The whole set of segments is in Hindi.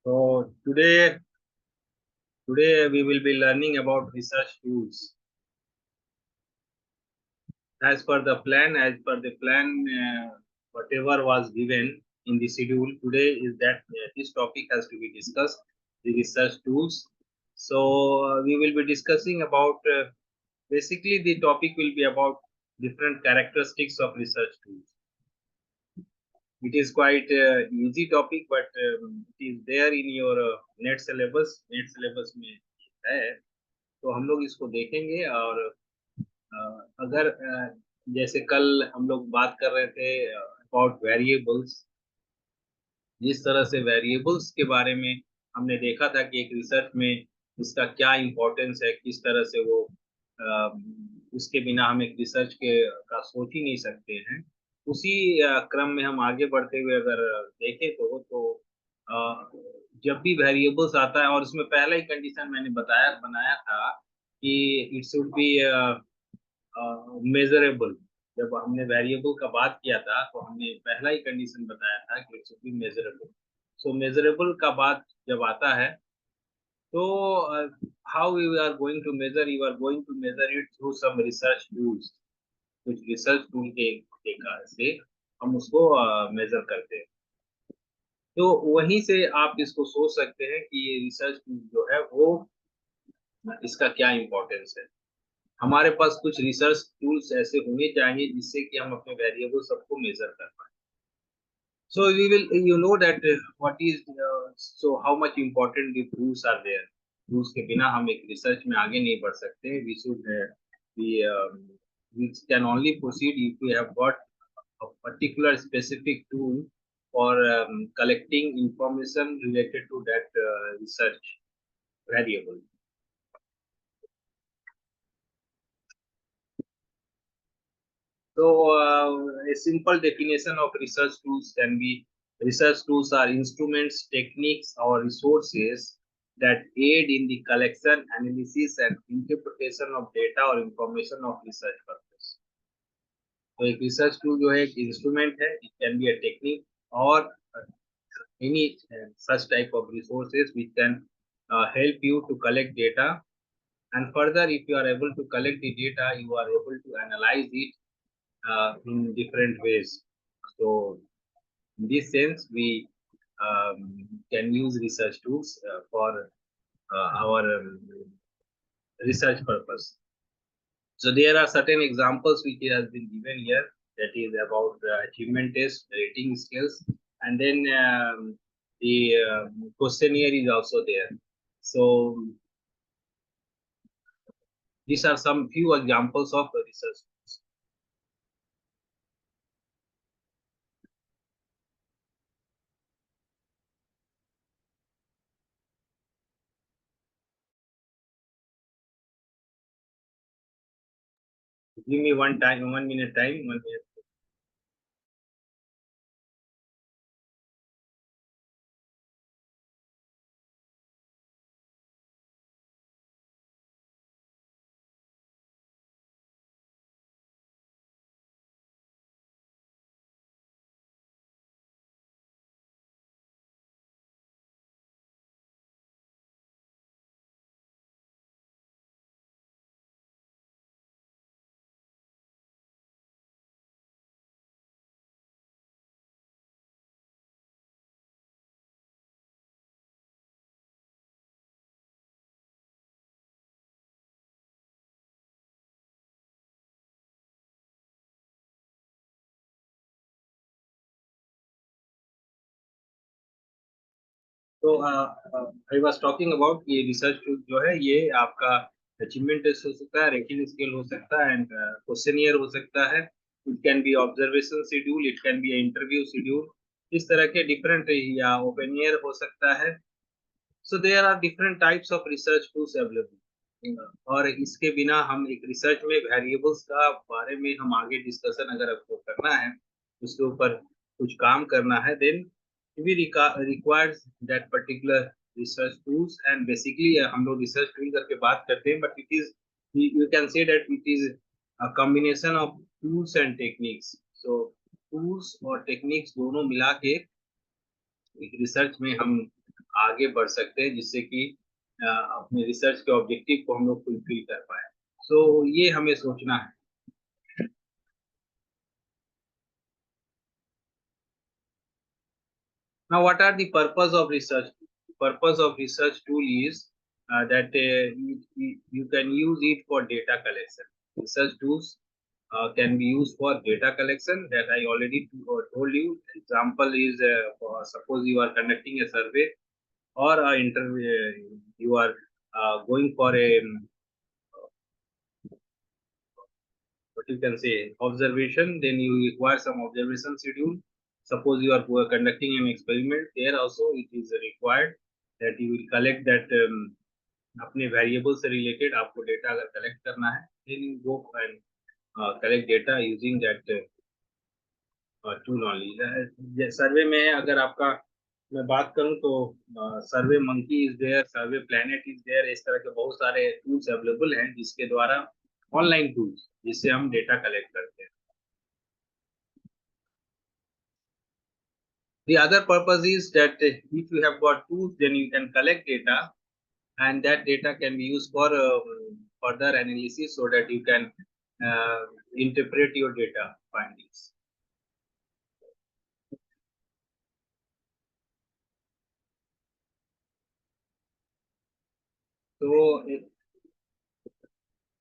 So today we will be learning about research tools. As per the plan, whatever was given in the schedule today is that this topic has to be discussed, the research tools. So we will be discussing about basically the topic will be about different characteristics of research tools. It is quite easy topic, but it is there in your net syllabus में है, तो हम लोग इसको देखेंगे। और अगर जैसे कल हम लोग बात कर रहे थे अबाउट वेरिएबल्स, जिस तरह से वेरिएबल्स के बारे में हमने देखा था कि एक रिसर्च में इसका क्या इम्पोर्टेंस है, किस तरह से वो उसके बिना हम एक रिसर्च के का सोच ही नहीं सकते हैं। उसी क्रम में हम आगे बढ़ते हुए अगर देखें तो अ, जब भी वेरिएबल्स आता है और उसमें पहला ही कंडीशन मैंने बनाया था कि इट शुड बी मेजरेबल। जब हमने वेरिएबल का बात किया था तो हमने पहला ही कंडीशन बताया था कि it should be measurable. So measurable का बात जब आता है तो how you are going to measure, you are going to measure it through some research tools. कुछ रिसर्च टूल के कारण से हम उसको मेजर करते हैं। तो वहीं से आप इसको सोच सकते हैं कि ये रिसर्च टूल जो है वो इसका क्या इम्पोर्टेंस है। हमारे पास कुछ रिसर्च टूल्स ऐसे होने चाहिए जिससे कि हम अपने वेरिएबल सबको मेजर कर पाए। So we will, you know that what is so how much important the tools are there. Tools के बिना हम एक रिसर्च में आगे नहीं बढ़ सकते। We should we can only proceed if we have got a particular specific tool for collecting information related to that research variable. So, a simple definition of research tools can be: research tools are instruments, techniques, or resources that aid in the collection, analysis, and interpretation of data or information of research purpose. तो एक रिसर्च टूल जो है एक इंस्ट्रूमेंट है, it can be a technique और any such type of resources which can help you to collect data. And further, if you are able to collect the data, you are able to analyze it in different ways. So, in this sense, we can use research tools for our research purpose. So, there are certain examples which has been given here. That is about achievement test, rating scales, and then the questionnaire is also there. So, these are some few examples of research tools. Give me 1 minute time, 1 minute. तो आई वाज टॉकिंग अबाउट ये रिसर्च जो है ये आपका अचीवमेंट टेस्ट हो सकता है, रेटिंग स्केल हो सकता है, एंड क्वेश्चनियर हो सकता है। It can be observation schedule, it can be interview schedule, इस तरह के डिफरेंट, या ओपिनियर हो सकता है। So there are different types of research tools available. और इसके बिना हम एक रिसर्च में वेरिएबल्स का बारे में हम आगे डिस्कशन अगर आपको करना है, उसके ऊपर कुछ काम करना है, then we requires that particular research tools। and basically हम लोग research tool करके बात करते हैं, but it is, you can say that it is a combination of tools and techniques। so tools और techniques दोनों मिला के एक रिसर्च में हम आगे बढ़ सकते हैं, जिससे कि अपने रिसर्च के ऑब्जेक्टिव को हम लोग फुलफिल कर पाए। सो ये हमें सोचना है। Now, what are the purpose of research? Purpose of research tool is that you can use it for data collection. Research tools can be used for data collection that I already told you. Example is suppose you are conducting a survey or a interview, you are going for a what you can say observation, then you require some observation schedule. Suppose you are conducting an experiment, there also it is required that you will collect that अपने वेरिएबल से रिलेटेड आपको डेटा अगर कलेक्ट करना है, then you go and collect data using that tool only. Survey में अगर आपका मैं बात करूं तो SurveyMonkey is there, survey planet is there, इस तरह के बहुत सारे टूल्स अवेलेबल हैं जिसके द्वारा ऑनलाइन टूल्स जिससे हम डेटा कलेक्ट करते हैं। The other purpose is that if you have got tools, then you can collect data, and that data can be used for further analysis so that you can interpret your data findings. So,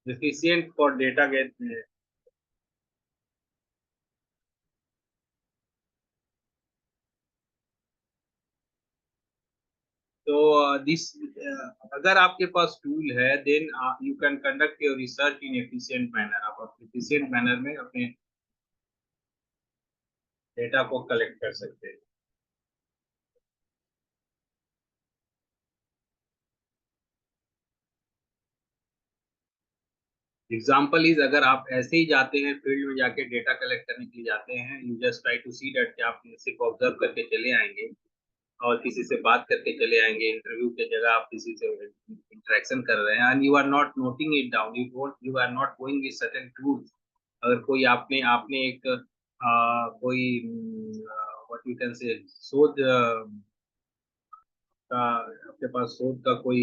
efficient for data get. तो दिस अगर आपके पास टूल है, then you can conduct your research in efficient manner. आप एफिशिएंट मैनर में अपने डेटा को कलेक्ट कर सकते हैं। एग्जाम्पल इज अगर आप ऐसे ही जाते हैं फील्ड में जाके डेटा कलेक्ट करने के लिए जाते हैं, you just try to see that कि आप सिर्फ ऑब्जर्व करके चले आएंगे और किसी से बात करके चले आएंगे, इंटरव्यू की जगह आप किसी से इंटरेक्शन कर रहे हैं and you are not noting it down, you are not going with certain tools. अगर कोई आपने आपने एक कोई व्हाट यू कैन से शोध का आपके पास शोध का कोई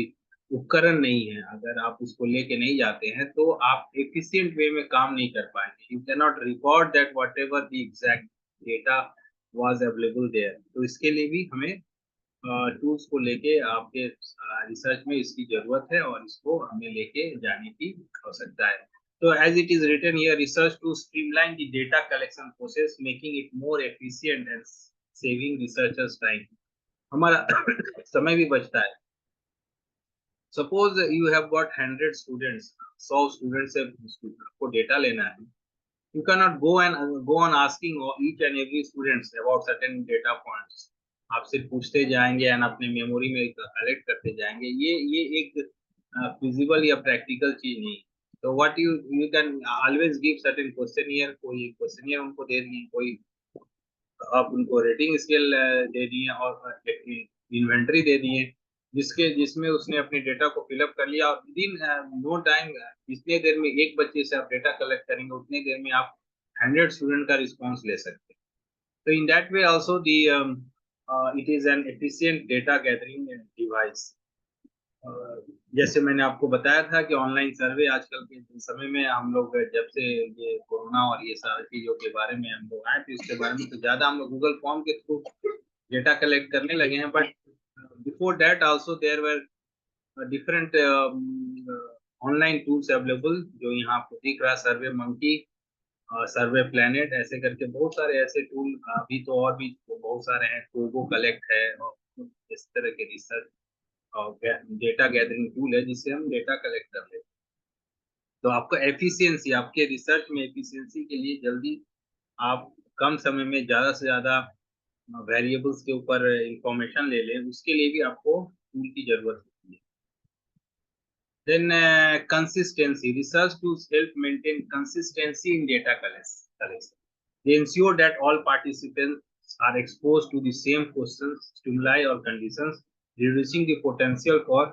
उपकरण नहीं है, अगर आप उसको लेके नहीं जाते हैं तो आप एफिशिएंट वे में काम नहीं कर पाएंगे। You can not record that whatever the exact data was available there. तो इसके लिए भी हमें टूल्स को लेके आपके रिसर्च में इसकी जरूरत है और इसको हमें लेके जाने की आवश्यकता है। तो as it is written here, research to streamline the data collection process making it more efficient and saving researchers time. हमारा समय भी बचता है। Suppose you have got 100 students, 100 students से आपको डेटा लेना है। You cannot go on asking each and every students about certain data points. आप सिर्फ पूछते जाएंगे एंड अपने मेमोरी में कलेक्ट करते जाएंगे, ये एक फिजिबल या प्रैक्टिकल चीज नहीं। तो what you can always give certain questionnaire, कोई क्वेश्चनियर उनको दे दिए, कोई आप उनको रेटिंग स्केल दे दिए और इन्वेंटरी दे दिए, जिसमें उसने अपने डेटा को फिलअप कर लिया और विदिन नो टाइम, जितने देर में एक बच्चे से आप डेटा कलेक्ट करेंगे उतने देर में आप 100 स्टूडेंट का रिस्पॉन्स ले सकते हैं। तो in that way also the it is an efficient data gathering device. जैसे मैंने आपको बताया था कि ऑनलाइन सर्वे आजकल के समय में हम लोग जब से ये कोरोना और ये सारी चीजों के बारे में हम लोग आए, तो इसके बारे में तो ज्यादा हम लोग गूगल फॉर्म के थ्रू डेटा कलेक्ट करने लगे हैं। But before that also there were different online tools available, जो यहाँ आपको दिख रहा है, सर्वे मंकी, सर्वे प्लेनेट, ऐसे करके बहुत सारे ऐसे टूल अभी तो और भी बहुत सारे हैं। टोगो कलेक्ट है और इस तरह के रिसर्च और डेटा गैदरिंग टूल है जिससे हम डेटा कलेक्ट कर लेते हैं। तो आपको एफिशिएंसी, आपके रिसर्च में एफिशिएंसी के लिए जल्दी आप कम समय में ज्यादा से ज्यादा वेरिएबल्स के ऊपर इंफॉर्मेशन ले लें, उसके लिए भी आपको टूल की जरूरत होती है। Then consistency. Research tools help maintain consistency in data collection. They ensure that all participants are exposed to the same questions, stimuli, or conditions, reducing the potential for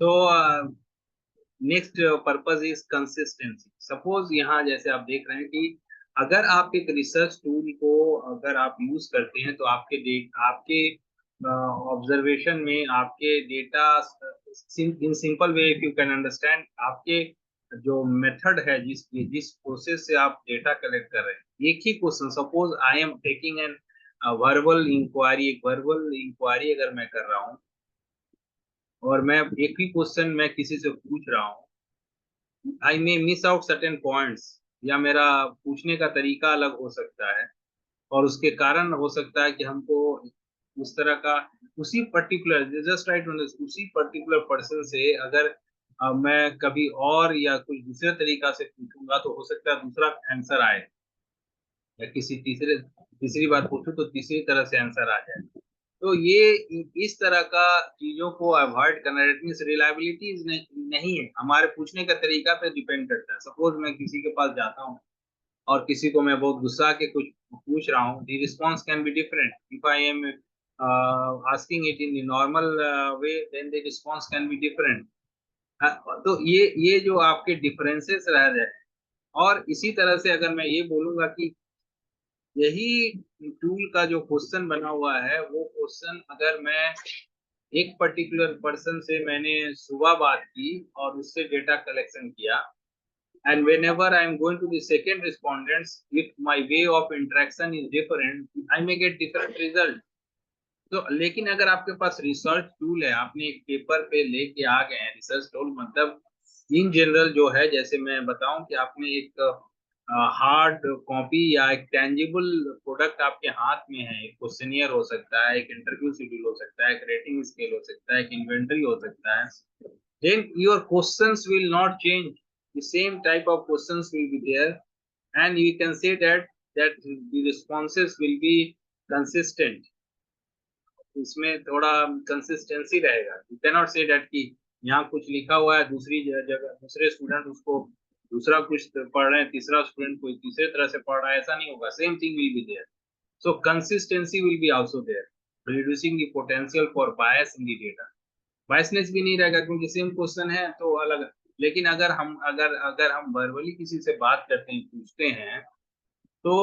तो next purpose is consistency. Suppose यहाँ जैसे आप देख रहे हैं कि अगर आप एक रिसर्च टूल को अगर आप यूज करते हैं तो आपके ऑब्जर्वेशन में आपके data in simple way if you can understand, आपके जो मेथड है जिस जिस प्रोसेस से आप डेटा कलेक्ट कर रहे हैं, एक ही question, suppose I am taking an verbal inquiry, एक वर्बल इंक्वायरी अगर मैं कर रहा हूँ और मैं एक ही क्वेश्चन मैं किसी से पूछ रहा हूँ, I may miss out certain points, या मेरा पूछने का तरीका अलग हो सकता है और उसके कारण हो सकता है कि हमको उस तरह का उसी पर्टिकुलर जस्ट राइट उसी पर्टिकुलर पर्सन से अगर मैं कभी और या कुछ दूसरे तरीका से पूछूंगा तो हो सकता है दूसरा आंसर आए, या किसी तीसरी बार पूछूं तो तीसरी तरह से आंसर आ जाए। तो ये इस तरह का चीजों को अवॉइड करना, इट मींस रिलायबिलिटी नहीं है, हमारे पूछने का तरीका पे डिपेंड करता है। सपोज मैं किसी के पास जाता हूँ और किसी को मैं बहुत गुस्सा के कुछ पूछ रहा हूँ, the response can be different if I am asking it in the normal way, then the response can be different. तो ये जो आपके डिफरेंसेस रह जाए, और इसी तरह से अगर मैं ये बोलूंगा कि यही टूल का जो क्वेश्चन बना हुआ है वो क्वेश्चन अगर मैं एक पर्टिकुलर पर्सन से मैंने सुबह बात की और उससे डेटा कलेक्शन किया, and whenever I am going to the second respondents, if my way of interaction is different, I may get different result। तो लेकिन अगर आपके पास रिसर्च टूल है, आपने एक पेपर पे लेके आ गए हैं, रिसर्च टूल मतलब इन जनरल जो है, जैसे मैं बताऊं कि आपने एक हार्ड कॉपी या एक टेंजिबल प्रोडक्ट आपके हाथ में है, एक क्वेश्चनियर हो सकता है, एक इंटरव्यू शेड्यूल हो सकता है, एक रेटिंग स्केल हो सकता है, एक इन्वेंटरी हो सकता है, then your questions will not change, the same type of questions will be there, and you can say that the responses will be consistent। इसमें थोड़ा कंसिस्टेंसी रहेगा। You can not say that कि यहाँ कुछ लिखा हुआ है, दूसरी जगह दूसरे स्टूडेंट उसको दूसरा कुछ पढ़ रहे हैं, तीसरा स्टूडेंट कोई तीसरे तरह से पढ़ रहा है, ऐसा नहीं होगा, same thing will be there. So consistency will be also there, reducing the potential for bias in the data. Biasness भी नहीं रहेगा क्योंकि सेम क्वेश्चन है तो अलग। लेकिन अगर हम वर्बली किसी से बात करते हैं, पूछते हैं, तो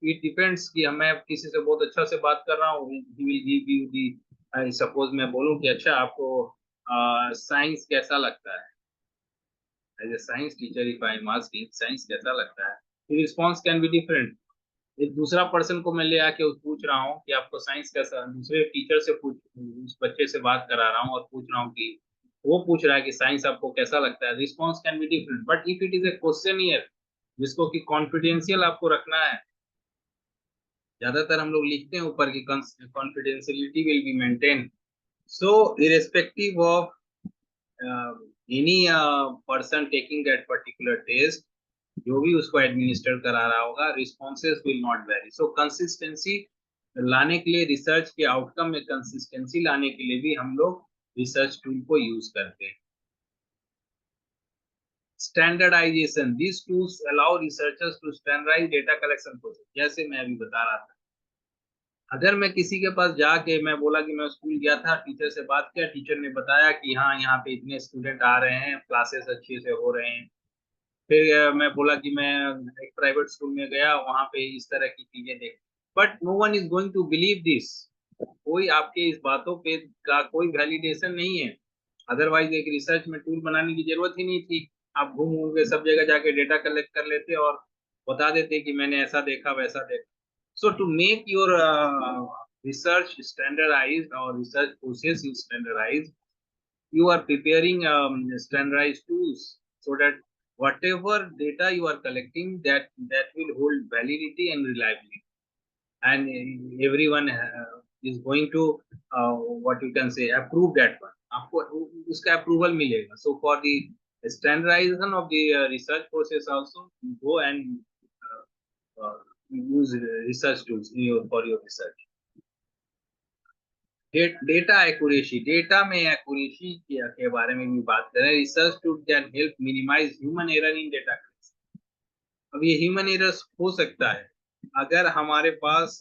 इट डिपेंड्स कि मैं किसी से बहुत अच्छा से बात कर रहा हूँ, he will give you the, suppose मैं बोलूँ कि अच्छा आपको साइंस कैसा लगता है, as a science teacher if I am asking science कैसा लगता है, रिस्पॉन्स कैन बी डिफरेंट। एक दूसरा पर्सन को मैं ले आके पूछ रहा हूँ कि आपको साइंस कैसा, दूसरे टीचर से पूछ, उस बच्चे से बात करा रहा हूँ और पूछ रहा हूँ कि वो पूछ रहा है कि साइंस आपको कैसा लगता है, response can be different. But if it is A question year जिसको कि कॉन्फिडेंशियल आपको रखना है, ज्यादातर हम लोग लिखते हैं ऊपर की confidentiality will be maintain. So irrespective of any person taking that particular test, जो भी उसको एडमिनिस्टर करा रहा होगा, responses will not vary. So consistency लाने के लिए, रिसर्च के आउटकम में कंसिस्टेंसी लाने के लिए भी हम लोग रिसर्च टूल को यूज करते हैं। Standardisation, this tools allow researchers to standardise data collection process. जैसे मैं अभी बता रहा था, अगर मैं किसी के पास जाके मैं बोला कि मैं स्कूल गया था, टीचर से बात किया, टीचर ने बताया कि हाँ यहाँ पे इतने स्टूडेंट आ रहे हैं, क्लासेस अच्छे से हो रहे हैं, फिर मैं बोला कि मैं एक प्राइवेट स्कूल में गया, वहां पे इस तरह की चीजें देख, but no one is going to believe this. कोई आपके इस बातों पे का कोई वैलिडेशन नहीं है, अदरवाइज एक रिसर्च में टूल बनाने की जरूरत ही नहीं थी। आप घूम घूम के सब जगह जाके डेटा कलेक्ट कर लेते और बता देते कि मैंने ऐसा देखा वैसा देखा। So to make your research standardized or research process is standardized, you are preparing standardized tools so that whatever data you are collecting, that will hold validity and reliability, and everyone is going to what you can say approve that one, आपको उसका अप्रूवल मिलेगा। So for the standardization of the research process also, you go and use research tools in for your research। Data accuracy, data में एक्यूरेसी के बारे में भी बात करें, research tool can help minimise human error in data collection. अब ये ह्यूमन एरर हो सकता है अगर हमारे पास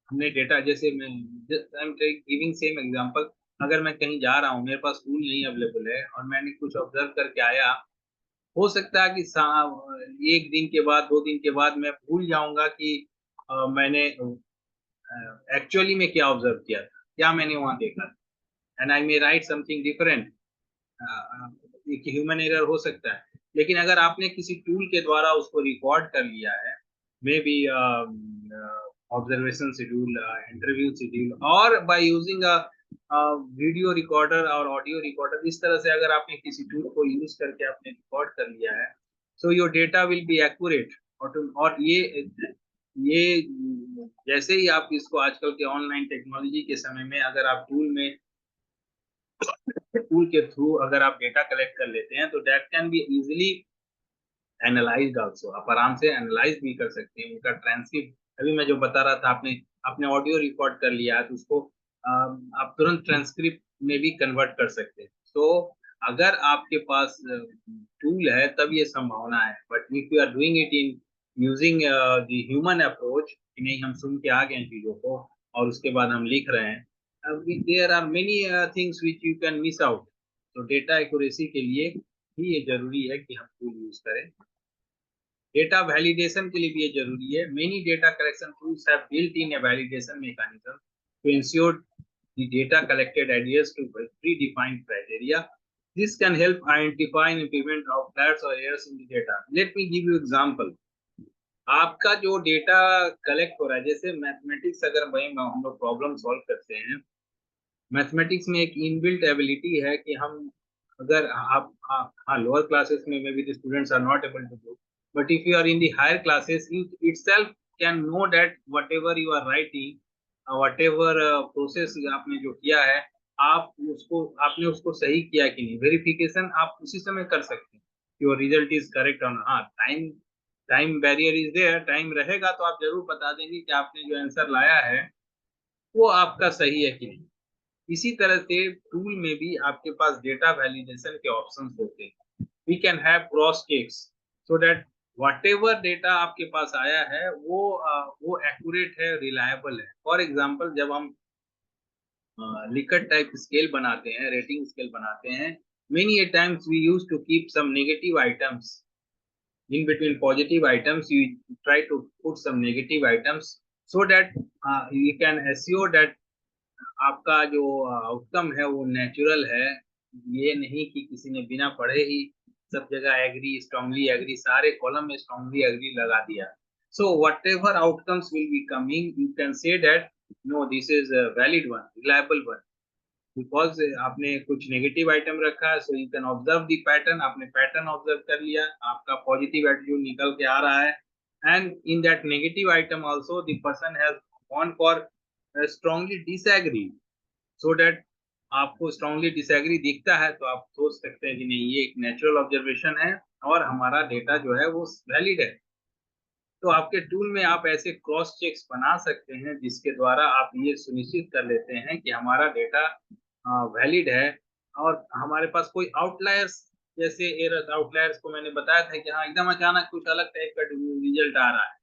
हमने डेटा, जैसे मैं I am giving same example. अगर मैं कहीं जा रहा हूँ, मेरे पास टूल नहीं अवेलेबल है और मैंने कुछ ऑब्जर्व करके आया, हो सकता है कि एक दिन के बाद, 2 दिन के बाद मैं भूल जाऊंगा कि मैंने एक्चुअली में क्या ऑब्जर्व किया था, क्या मैंने वहां देखा, and I may right something different. एक ह्यूमन एरर हो सकता है। लेकिन अगर आपने किसी टूल के द्वारा उसको रिकॉर्ड कर लिया है, may B observation schedule, interview schedule, और बाय यूजिंग वीडियो रिकॉर्डर और ऑडियो रिकॉर्डर, इस तरह से अगर आपने किसी टूल को यूज करके आपने रिकॉर्ड कर लिया है, so your data will be accurate. और ये जैसे ही आप इसको आजकल के ऑनलाइन टेक्नोलॉजी के समय में, अगर आप टूल के थ्रू अगर आप डेटा कलेक्ट कर लेते हैं, तो that can be easily analysed also. आप आराम से एनालाइज भी कर सकते हैं उनका ट्रांसक्रिप्ट। अभी मैं जो बता रहा था, आपने आपने ऑडियो रिकॉर्ड कर लिया है, तो उसको आप तुरंत ट्रांसक्रिप्ट में भी कन्वर्ट कर सकते हैं। तो अगर आपके पास टूल है तब ये संभावना है। But if you are doing it in using the human approach, कि नहीं हम सुन के आ गए हैं चीजों को और उसके बाद हम लिख रहे हैं, there are many things which you can miss out. तो डेटा एक्यूरेसी के लिए भी ये जरूरी है कि हम टूल यूज करें। डेटा वैलिडेशन के लिए भी ये जरूरी है। Many data collection tools have built in a validation mechanism to ensure the data collected adheres to predefined criteria. This can help identify and prevent outliers or errors in the data. Let me give you example. आपका जो डेटा कलेक्ट हो रहा है, जैसे मैथमेटिक्स, अगर वही हम लोग प्रॉब्लम सॉल्व करते हैं, मैथमेटिक्स में एक इनबिल्ट एबिलिटी है कि हम, अगर आप हाँ, लोअर क्लासेस में may be the students are not able to do, but if you are in the higher classes, you itself can know that whatever you are writing, whatever process आपने जो किया है, आपने उसको सही किया कि नहीं, वेरिफिकेशन आप उसी समय कर सकते हैं। योर रिजल्ट इज करेक्ट और हाँ, time time barrier is there, time रहेगा तो आप जरूर बता देंगे कि आपने जो आंसर लाया है वो आपका सही है कि नहीं। इसी तरह से टूल में भी आपके पास डेटा वैलिडेशन के ऑप्शंस होते हैं। We can have cross checks so that whatever data आपके पास आया है वो एक्यूरेट है, रिलायबल है। फॉर एग्जांपल, जब हम लिकट टाइप स्केल बनाते हैं, रेटिंग स्केल बनाते हैं, many a times we use to keep some negative items in between positive items. You try to put some negative items so that you can assure that आपका जो आउटकम है वो नेचुरल है। ये नहीं कि किसी ने बिना पढ़े ही सब जगह एग्री, स्ट्रांगली एग्री, सारे कॉलम में स्ट्रांगली एग्री लगा दिया। So whatever outcomes will be coming, you can say that no, this is valid one, reliable one, because आपने कुछ नेगेटिव आइटम रखा है। So you can observe the pattern, आपने पैटर्न ऑब्जर्व कर लिया, आपका पॉजिटिव एटीट्यूड निकल के आ रहा है। And in that negative item also the person has gone for strongly disagree, so that आपको स्ट्रांगली डिसएग्री दिखता है तो आप सोच सकते हैं कि नहीं, ये एक नेचुरल ऑब्जर्वेशन है और हमारा डेटा जो है वो वैलिड है। तो आपके टूल में आप ऐसे क्रॉस चेक्स बना सकते हैं जिसके द्वारा आप ये सुनिश्चित कर लेते हैं कि हमारा डेटा वैलिड है और हमारे पास कोई आउटलायर्स, जैसे एरर आउटलायर्स को मैंने बताया था कि हाँ, एकदम अचानक कुछ अलग टाइप का रिजल्ट आ रहा है,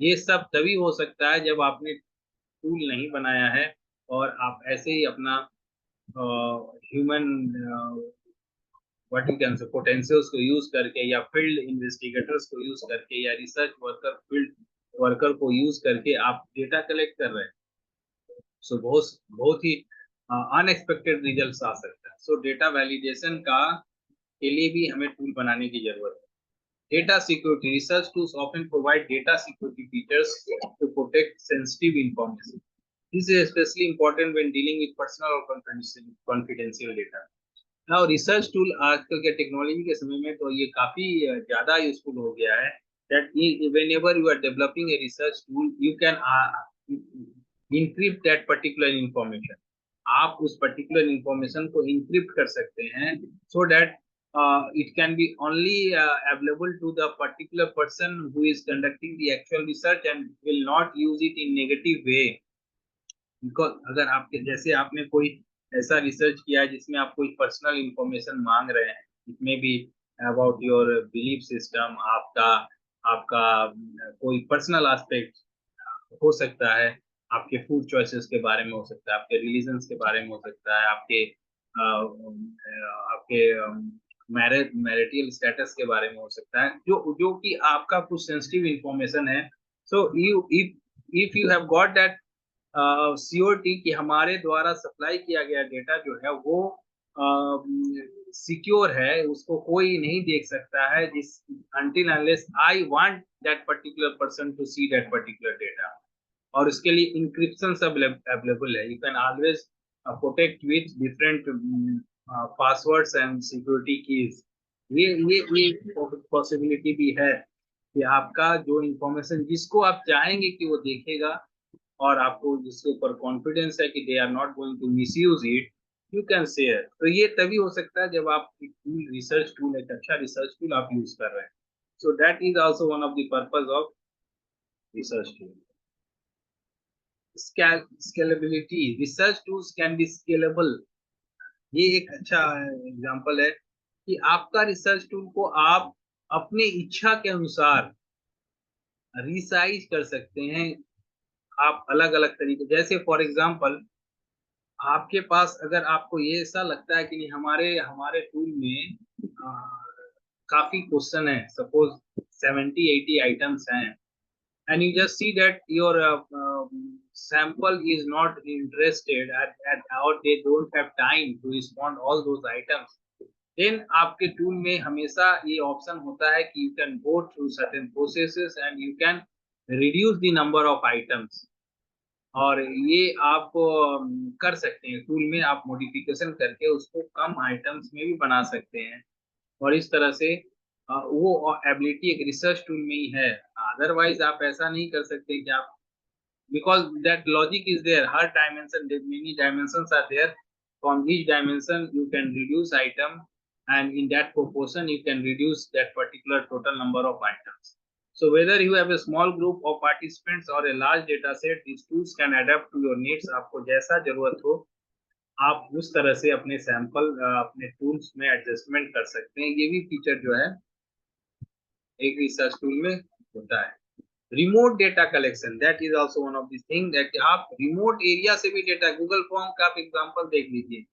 ये सब तभी हो सकता है जब आपने टूल नहीं बनाया है और आप ऐसे ही अपना ह्यूमन व्हाट यू कैन से पोटेंशियल्स को यूज करके, या फील्ड इन्वेस्टिगेटर्स को यूज करके, या रिसर्च वर्कर, फील्ड वर्कर को यूज करके आप डेटा कलेक्ट कर रहे हैं। सो बहुत बहुत ही अनएक्सपेक्टेड रिजल्ट्स आ सकता है। सो डेटा वैलिडेशन का के लिए भी हमें टूल बनाने की जरूरत है। Data security research tools often provide data security features to protect sensitive information. This is especially important when dealing with personal or confidential data. Now, research tool आजकल के टेक्नोलॉजी के समय में तो ये काफी ज्यादा यूजफुल हो गया है। That whenever you are developing a research tool, you can encrypt that particular information. आप उस particular information को encrypt कर सकते हैं so that it can be only available to the particular person who is conducting the actual research and will not use it in negative way. Because अगर आपके जैसे आपने कोई ऐसा रिसर्च किया है जिसमें आप कोई पर्सनल इंफॉर्मेशन मांग रहे हैं, इसमें भी अबाउट योर बिलीफ सिस्टम, आपका आपका कोई पर्सनल एस्पेक्ट हो सकता है, आपके फूड चॉइसेस के बारे में हो सकता है, आपके रिलीजन्स के बारे में हो सकता है, आपके आपके मैरिटल स्टेटस के बारे में हो सकता है, जो जो कि आपका कुछ सेंसिटिव इंफॉर्मेशन है। So you if you have got that COT कि हमारे द्वारा सप्लाई किया गया डेटा जो है वो सिक्योर है, उसको कोई नहीं देख सकता है, जिस until unless I want that particular person to see that particular data, और उसके लिए इंक्रिप्शन सब अवेलेबल है। You can always protect with different passwords and security keys. ये पॉसिबिलिटी भी है कि आपका जो इंफॉर्मेशन जिसको आप चाहेंगे कि वो देखेगा, और आपको जिसके ऊपर कॉन्फिडेंस है कि they are not going to misuse it, you can share. तो ये तभी हो सकता है जब आप एक टूल, रिसर्च टूल, एक अच्छा रिसर्च टूल आप यूज कर रहे हैं। So that is also one of the purpose of research tool. Scalability, research tools can be scalable. ये एक अच्छा एग्जांपल है कि आपका रिसर्च टूल को आप अपने इच्छा के अनुसार रिसाइज कर सकते हैं। आप अलग अलग तरीके, जैसे फॉर एग्जांपल आपके पास अगर आपको ये ऐसा लगता है कि नहीं, हमारे हमारे टूल में काफी क्वेश्चन है, सपोज 70-80 आइटम्स हैं, and you just see that your sample is not interested or they don't have time to respond all those items, then आपके टूल में हमेशा ये ऑप्शन होता है कि you can go through certain processes and you can reduce the number of items। और ये आप कर सकते हैं, टूल में आप मॉडिफिकेशन करके उसको कम आइटम्स में भी बना सकते हैं। और इस तरह से वो एबिलिटी एक रिसर्च टूल में ही है। अदरवाइज आप ऐसा नहीं कर सकते कि आप, because that logic is there, her dimension, many dimensions are there, from each dimension you can reduce item, and in that proportion you can reduce that particular total number of items। So whether you have a small group of participants or a large data set, these tools can adapt to your needs। आपको जैसा जरूरत हो आप उस तरह से अपने सैंपल अपने टूल्स में एडजस्टमेंट कर सकते हैं। ये भी फीचर जो है एक रिसर्च टूल में होता है। Remote data collection, that is also one of the thing that आप रिमोट एरिया से भी डेटा, गूगल फॉर्म का आप एग्जांपल देख लीजिए।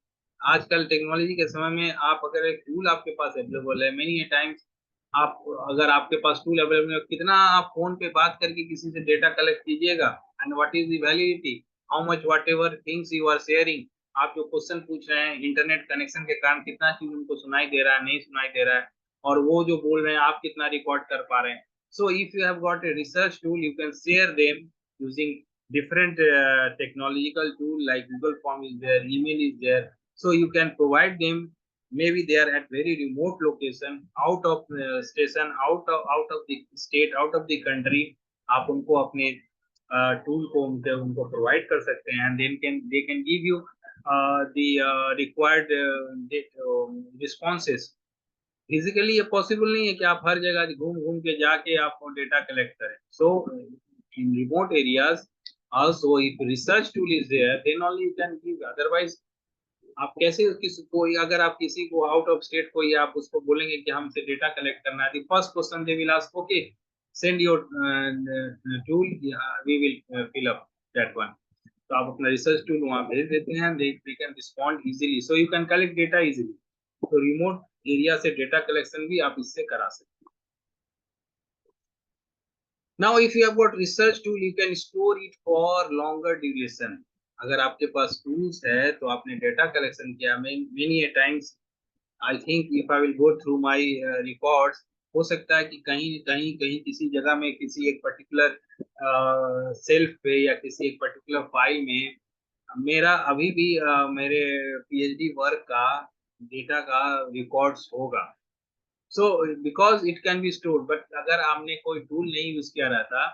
आजकल टेक्नोलॉजी के समय में आप अगर एक टूल आपके पास अवेलेबल है, मेनी टाइम्स आप, अगर आपके पास टूल अवेलेबल है, कितना आप फोन पे बात करके किसी से डेटा कलेक्ट कीजिएगा, and what is the validity, how much whatever things you are sharing. आप जो क्वेश्चन पूछ रहे हैं, इंटरनेट कनेक्शन के कारण कितना चीज उनको सुनाई दे रहा है, नहीं सुनाई दे रहा है, और वो जो बोल रहे हैं आप कितना रिकॉर्ड कर पा रहे हैं। So if you have got a research tool, you can share them using different technological tool like Google Form is there, email is there. So you can provide them. Maybe they are at very remote location, out of station, out of the state, out of the country। आप उनको अपने टूल को उनको प्रोवाइड कर सकते हैं, and then can they can give you the required responses। Physically ये पॉसिबल नहीं है कि आप हर जगह घूम घूम के जाके आप डेटा कलेक्ट करें। So in remote areas also if research tool is there, then only you can give. Otherwise आप कैसे किसी को, अगर आप किसी को आउट ऑफ स्टेट को या आप उसको बोलेंगे कि हमसे डेटा कलेक्ट करना है, first question they will ask, okay send your tool, we will fill up that one. तो आप अपना रिसर्च टूल वहां भेज देते हैं, they can respond easily, so you can collect data easily. तो रिमोट एरिया से डेटा कलेक्शन भी आप इससे करा सकते हैं। Now if you have got research tool, you can store it for longer duration. अगर आपके पास टूल्स है तो आपने डेटा कलेक्शन किया, many a times I think if I will go through my records, हो सकता है कि कहीं कहीं कहीं किसी जगह में किसी एक पर्टिकुलर सेल्फ पे या किसी एक पर्टिकुलर फाइल में मेरा अभी भी मेरे पीएचडी वर्क का डेटा का रिकॉर्ड्स होगा। So because it can be stored, but अगर आपने कोई टूल नहीं यूज किया रहता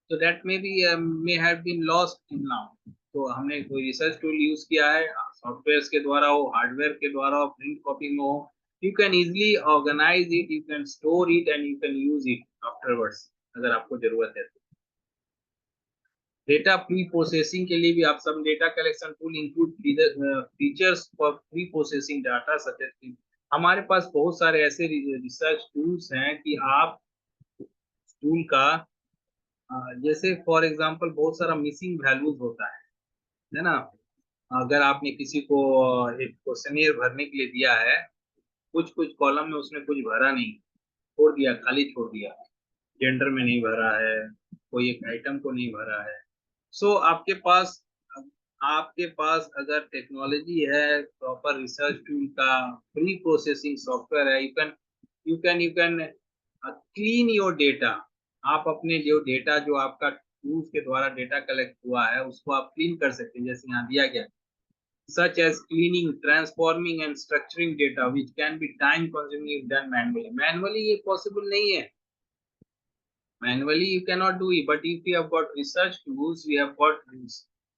तो that may be may have been lost till now. तो हमने कोई रिसर्च टूल यूज किया है, सॉफ्टवेयर के द्वारा हो, हार्डवेयर के द्वारा हो, प्रिंट कॉपी में हो, you can easily organise it, you can store it and you can use it afterwards अगर आपको जरूरत है। डेटा प्री प्रोसेसिंग के लिए भी आप सब data collection tool include features for pre processing data such as, हमारे पास बहुत सारे ऐसे रिसर्च टूल्स हैं कि आप टूल का जैसे फॉर एग्जांपल बहुत सारा मिसिंग वैल्यूज होता है ना। अगर आपने किसी को एक क्वेश्चनियर भरने के लिए दिया है, कुछ कुछ कॉलम में उसने कुछ भरा नहीं, छोड़ दिया, खाली छोड़ दिया, जेंडर में नहीं भरा है, कोई एक आइटम को नहीं भरा है। सो आपके पास अगर टेक्नोलॉजी है, प्रॉपर रिसर्च टूल का, प्री प्रोसेसिंग सॉफ्टवेयर है, you can clean your data. आप अपने जो डेटा, जो आपका टूल्स के द्वारा डेटा कलेक्ट हुआ है, उसको आप क्लीन कर सकते हैं, जैसे यहाँ दिया गया, such as cleaning, transforming and structuring data, which can be time consuming if done manually. Manually ये possible नहीं है. Manually you cannot do it, but if you have got research tools, we have got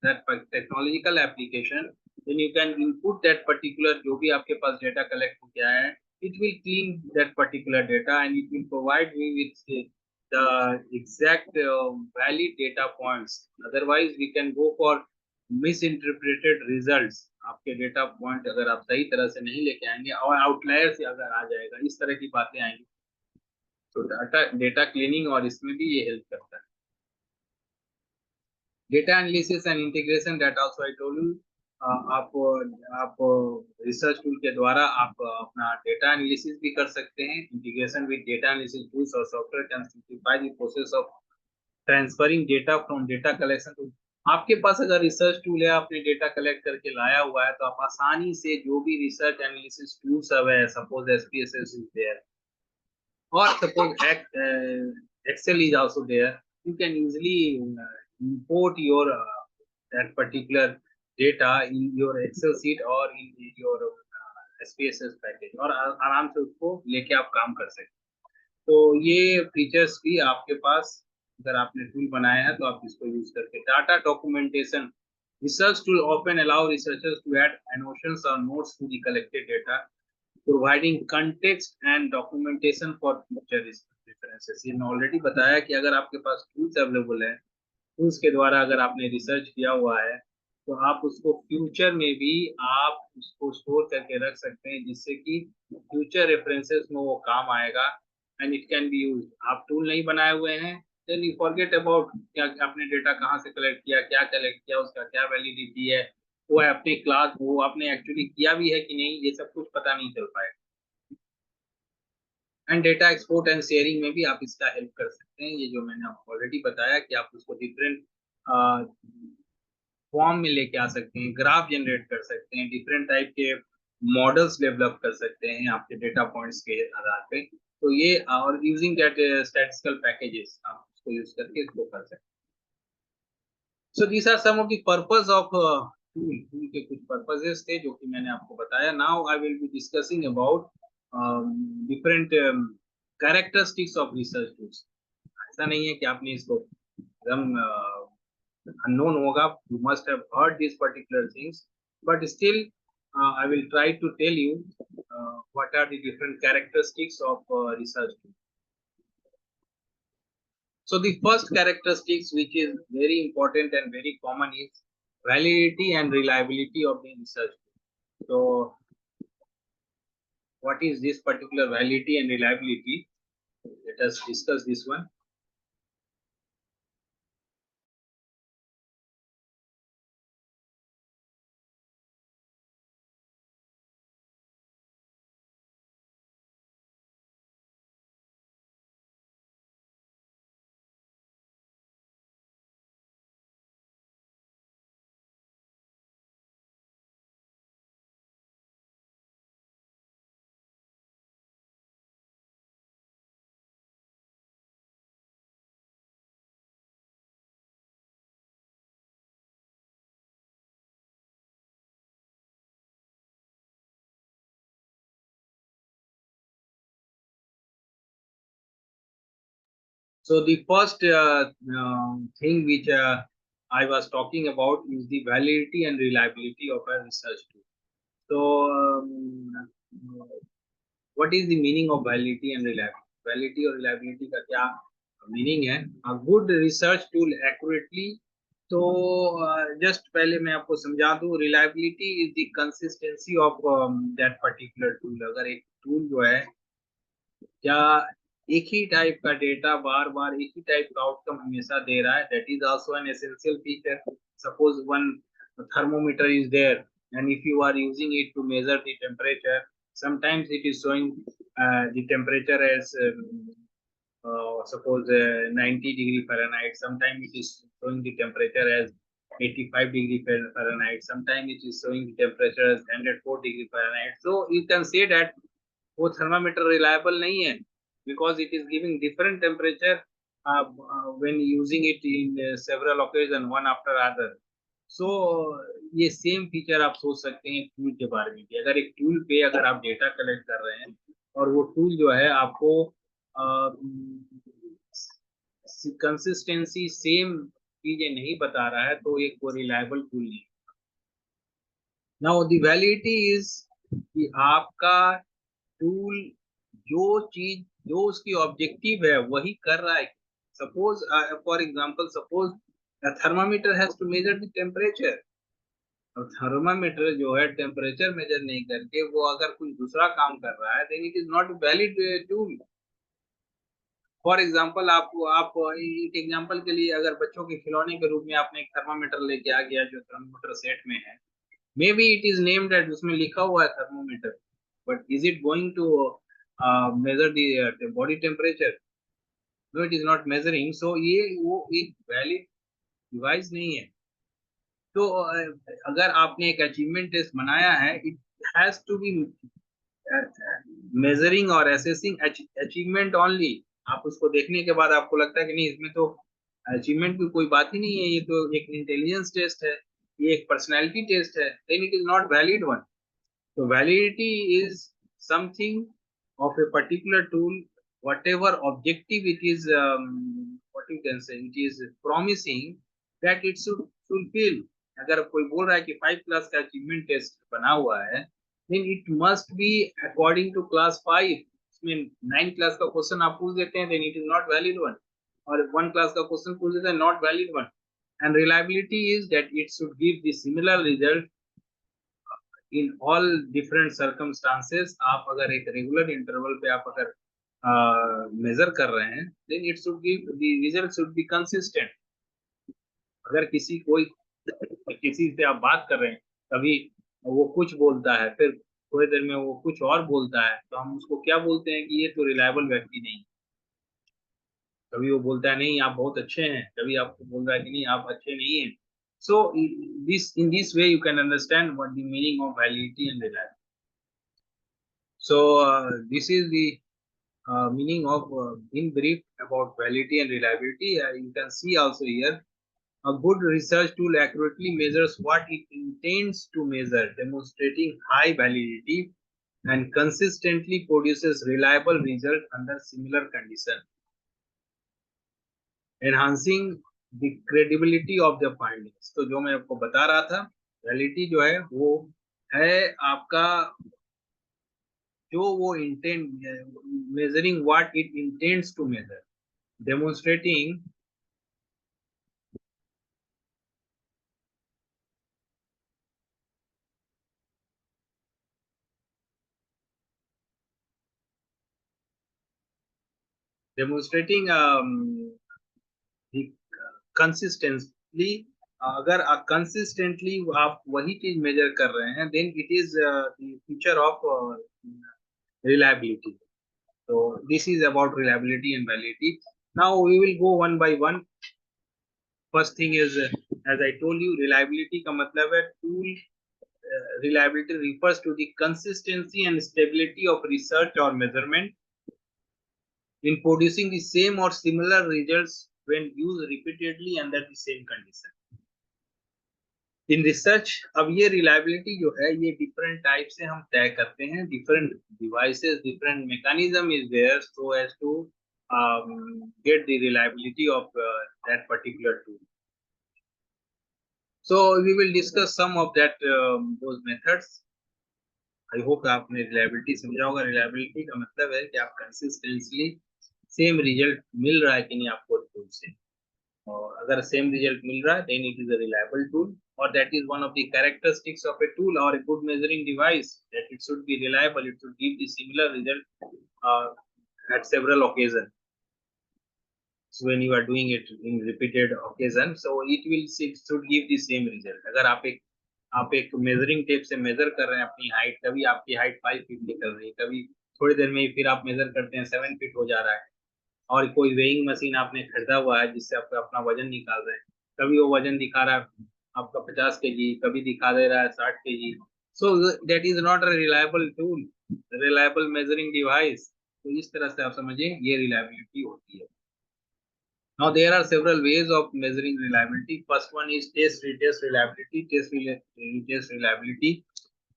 that technological application, then you can input that particular जो भी आपके पास data collect हो गया है, it will clean that particular data and it will provide me with the exact valid data points. Otherwise we can go for misinterpreted results. आपके डेटा पॉइंट अगर आप सही तरह से नहीं लेके आएंगे और आउटलायर से अगर आ जाएगा, इस तरह की बातें आएंगी, तो डाटा डेटा क्लीनिंग और इसमें भी ये हेल्प करता है। Data analysis and integration, data also I told you, आप रिसर्च टूल के द्वारा आप अपना डेटा एनालिसिस भी कर सकते हैं। Integration with data analysis tools और software can simplify the process of transferring data from data collection to. आपके पास अगर रिसर्च टूल है, आपने डेटा कलेक्ट करके लाया हुआ है, तो आप आसानी से जो भी रिसर्च एनालिसिस टूल सब है, suppose SPSS is there or suppose Excel is also there, you can easily import your that particular data in your Excel sheet or in your SPSS package और आराम से उसको लेके आप काम कर सकते हैं। तो ये फीचर्स भी आपके पास, अगर आपने टूल बनाया है तो आप इसको यूज करके data documentation, research tool often allow researchers to add annotations or notes to the collected data, providing context and documentation for future references। ये मैं ऑलरेडी बताया कि अगर आपके पास टूल्स अवेलेबल है, टूल्स के द्वारा अगर आपने रिसर्च किया हुआ है, तो आप उसको फ्यूचर में भी आप उसको स्टोर करके रख सकते हैं, जिससे कि फ्यूचर रेफरेंसेस में वो काम आएगा and it can B use. आप टूल नहीं बनाए हुए हैं, देन यू फॉरगेट अबाउट क्या आपने डेटा कहाँ से कलेक्ट किया, क्या कलेक्ट किया, उसका क्या वैलिडिटी है, वो है अपनी क्लास, वो आपने एक्चुअली किया भी है कि नहीं, ये सब कुछ पता नहीं चल पाएगा। And data export and sharing में भी आप इसका हेल्प कर सकते हैं। ये जो मैंने आपको ऑलरेडी बताया कि आप उसको डिफरेंट फॉर्म में लेके आ सकते हैं, ग्राफ जनरेट कर सकते हैं, डिफरेंट टाइप के मॉडल्स डेवलप कर सकते हैं आपके डेटा पॉइंट्स के आधार पे। तो ये और यूजिंग दैट स्टैटिस्टिकल पैकेजेस, आप उसको यूज करके इसको कर सकते हैं। So these are some of the purpose of tool. Tool के कुछ पर्पसेस थे जो कि मैंने आपको बताया। Now I will be discussing about different characteristics of research tools. ऐसा नहीं है कि आपने इसको एकदम unknown hoga, you must have heard these particular things, but still I will try to tell you what are the different characteristics of research tool. So the first characteristics which is very important and very common is validity and reliability of the research tool. So what is this particular validity and reliability? Let us discuss this one. So the first thing which I was talking about is the validity and reliability of a research tool. So what is the meaning of validity and reliability? Validity और reliability का क्या meaning है? A good research tool accurately, तो just पहले मैं आपको समझा दूं, reliability is the consistency of that particular tool। अगर एक tool जो है, क्या एक ही टाइप का डेटा बार बार एक ही टाइप का आउटकम हमेशा दे रहा है, that is also an essential feature. Suppose one thermometer is there, and if you are using it to measure the temperature, sometimes it is showing the temperature as suppose 90 degree Fahrenheit. Sometimes it is showing the temperature as 85 degree Fahrenheit. Sometimes it is showing the temperature as 104 degree Fahrenheit. So you can say that वो thermometer reliable नहीं है, because it is giving different temperature when using it in several occasions one after other. So ये सेम फीचर आप सोच सकते हैं टूल के बारे में कि अगर एक टूल पे अगर आप डेटा कलेक्ट कर रहे हैं और वो टूल जो है आपको कंसिस्टेंसी सेम चीजें नहीं बता रहा है, तो एक वो रिलायबल टूल नहीं. नाउ द वैलिडिटी इज कि आपका टूल जो उसकी ऑब्जेक्टिव है वही कर रहा है. Suppose for example, suppose thermometer has to measure the temperature. अब थर्मामीटर जो है टेम्परेचर मेजर नहीं करके वो अगर कुछ दूसरा काम कर रहा है, then it is not valid tool. For example, आप एक एग्जाम्पल के लिए अगर बच्चों के खिलौने के रूप में आपने एक थर्मामीटर लेके आ गया जो थर्मामीटर सेट में है, may be it is named at, उसमें लिखा हुआ है thermometer, but is it going to measure the body temperature? No, it is not measuring. So ये वो एक वैलिड डिवाइस नहीं है. तो अगर आपने एक अचीवमेंट टेस्ट बनाया है, it has to be measuring और असेसिंग अचीवमेंट ओनली. आप उसको देखने के बाद आपको लगता है कि नहीं, इसमें तो अचीवमेंट की कोई बात ही नहीं है, ये तो एक इंटेलिजेंस टेस्ट है, ये एक पर्सनैलिटी टेस्ट है, then it is not valid one. So validity is something of a particular tool, whatever objective it is, what you can say, it is promising that it should fulfill. अगर कोई बोल रहा है कि 5 क्लास का अचीवमेंट टेस्ट बना हुआ है, then it must be according to class 5. उसमें 9 क्लास का क्वेश्चन आप पूछ देते हैं, then it is not valid one. और 1 क्लास का क्वेश्चन पूछ देते हैं, not valid one. And reliability is that it should give the similar result in all different circumstances. आप अगर एक रेगुलर इंटरवल पे आप अगर मेजर कर रहे हैं, then it should give the result should be consistent. अगर किसी से आप बात कर रहे हैं, कभी वो कुछ बोलता है, फिर थोड़ी देर में वो कुछ और बोलता है, तो हम उसको क्या बोलते हैं कि ये तो रिलायबल व्यक्ति नहीं. कभी वो बोलता है नहीं आप बहुत अच्छे हैं, कभी आपको बोल रहा है कि नहीं आप अच्छे नहीं हैं. So in this way you can understand what the meaning of validity and reliability. So this is the meaning of in brief about validity and reliability. You can see also here, a good research tool accurately measures what it intends to measure, demonstrating high validity, and consistently produces reliable result under similar conditions, enhancing the credibility of the findings. तो जो मैं आपको बता रहा था, वैलिडिटी जो है वो है आपका जो वो intent, measuring what it intends to measure, demonstrating demonstrating the consistently. अगर कंसिस्टेंटली आप वही चीज मेजर कर रहे हैं, then it is feature of reliability. So this is about reliability and validity. Now we will go one by one. First thing is, as I told you, reliability का मतलब है tool. Reliability refers to the consistency and stability of research or measurement in producing the same or similar results when used repeatedly under the same condition. In research, अब ये रिलायबिलिटी जो है ये डिफरेंट टाइप से हम तय करते हैं, different devices, different mechanism is there so as to get the reliability of that particular tool. So we will discuss some of that those methods. I hope आपने रिलायबिलिटी समझा होगा. रिलायबिलिटी का मतलब है कि आप कंसिस्टेंटली सेम रिजल्ट मिल रहा है कि नहीं आपको टूल से, और अगर सेम रिजल्ट मिल रहा है then it is a reliable tool, or that is one of the characteristics of a tool or a good measuring device, that it should be reliable, it should give the similar result at several occasions. So when you are doing it in repeated occasion, so it should give the same result. अगर आप एक मेजरिंग टेप से मेजर कर रहे हैं अपनी हाइट, कभी आपकी हाइट 5 फीट निकल रही है, कभी थोड़ी देर में ही फिर आप मेजर करते हैं 7 फीट हो जा रहा है, और कोई वेइंग मशीन आपने खरीदा हुआ है जिससे आप अपना वजन निकाल रहे हैं, कभी वो वजन दिखा रहा है आपका 50 kg, कभी दिखा दे रहा है 60 kg, so that is not a reliable tool, reliable measuring device. तो इस तरह से आप समझिए ये रिलायबिलिटी होती है। Now there are several ways of measuring reliability. First one is test retest reliability. Retest reliability,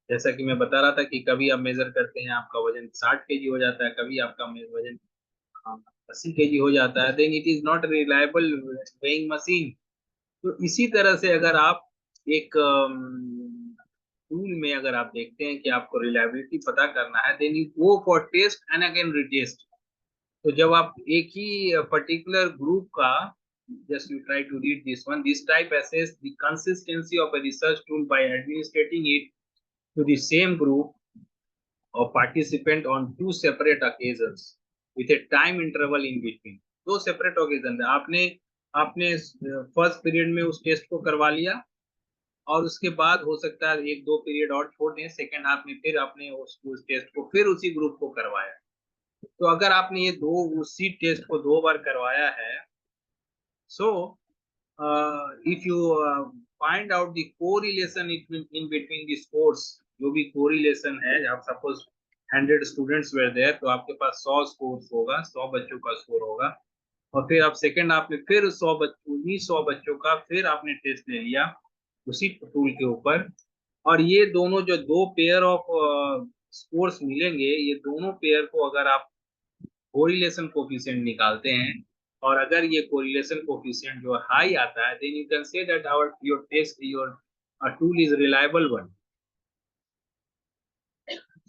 जैसा कि मैं बता रहा था कि कभी आप मेजर करते हैं आपका वजन 60 kg हो जाता है, कभी आपका वजन 80 kg हो जाता है, then it is not reliable weighing machine. तो इसी तरह से अगर आप एक टूल में अगर आप देखते हैं कि आपको रिलायबिलिटी पता करना है, then you go for test and again retest. तो जब आप एक ही पर्टिकुलर ग्रुप का, just you try to read this one, this type assess the consistency of a research tool by administrating it to the same group of participant on two separate occasions with a time interval in between। दो सेपरेट ओकेजन आपने आपने फर्स्ट पीरियड में उस टेस्ट को करवा लिया, और उसके बाद हो सकता है एक दो पीरियड और छोड़ दें, सेकेंड हाफ में फिर आपने उस टेस्ट को फिर उसी ग्रुप को करवाया। तो अगर आपने ये उसी टेस्ट को 2 बार करवाया है, so if you find out the correlation in between the scores, जो भी कोरिलेशन है, आप सपोज 100 स्टूडेंट्स वेर देयर, तो आपके पास 100 स्कोर्स होगा, 100 बच्चों का स्कोर होगा, और फिर आप सेकेंड हाफ में फिर 100 बच्चों का फिर आपने टेस्ट ले लिया उसी टूल के ऊपर, और ये दोनों जो दो पेयर ऑफ स्कोर्स मिलेंगे, ये दोनों पेयर को अगर आप कोरिलेशन कोफिशिएंट निकालते हैं, और अगर ये कोरिलेशन कोफिशिएंट जो हाई आता है, then you can say that your tool is reliable one.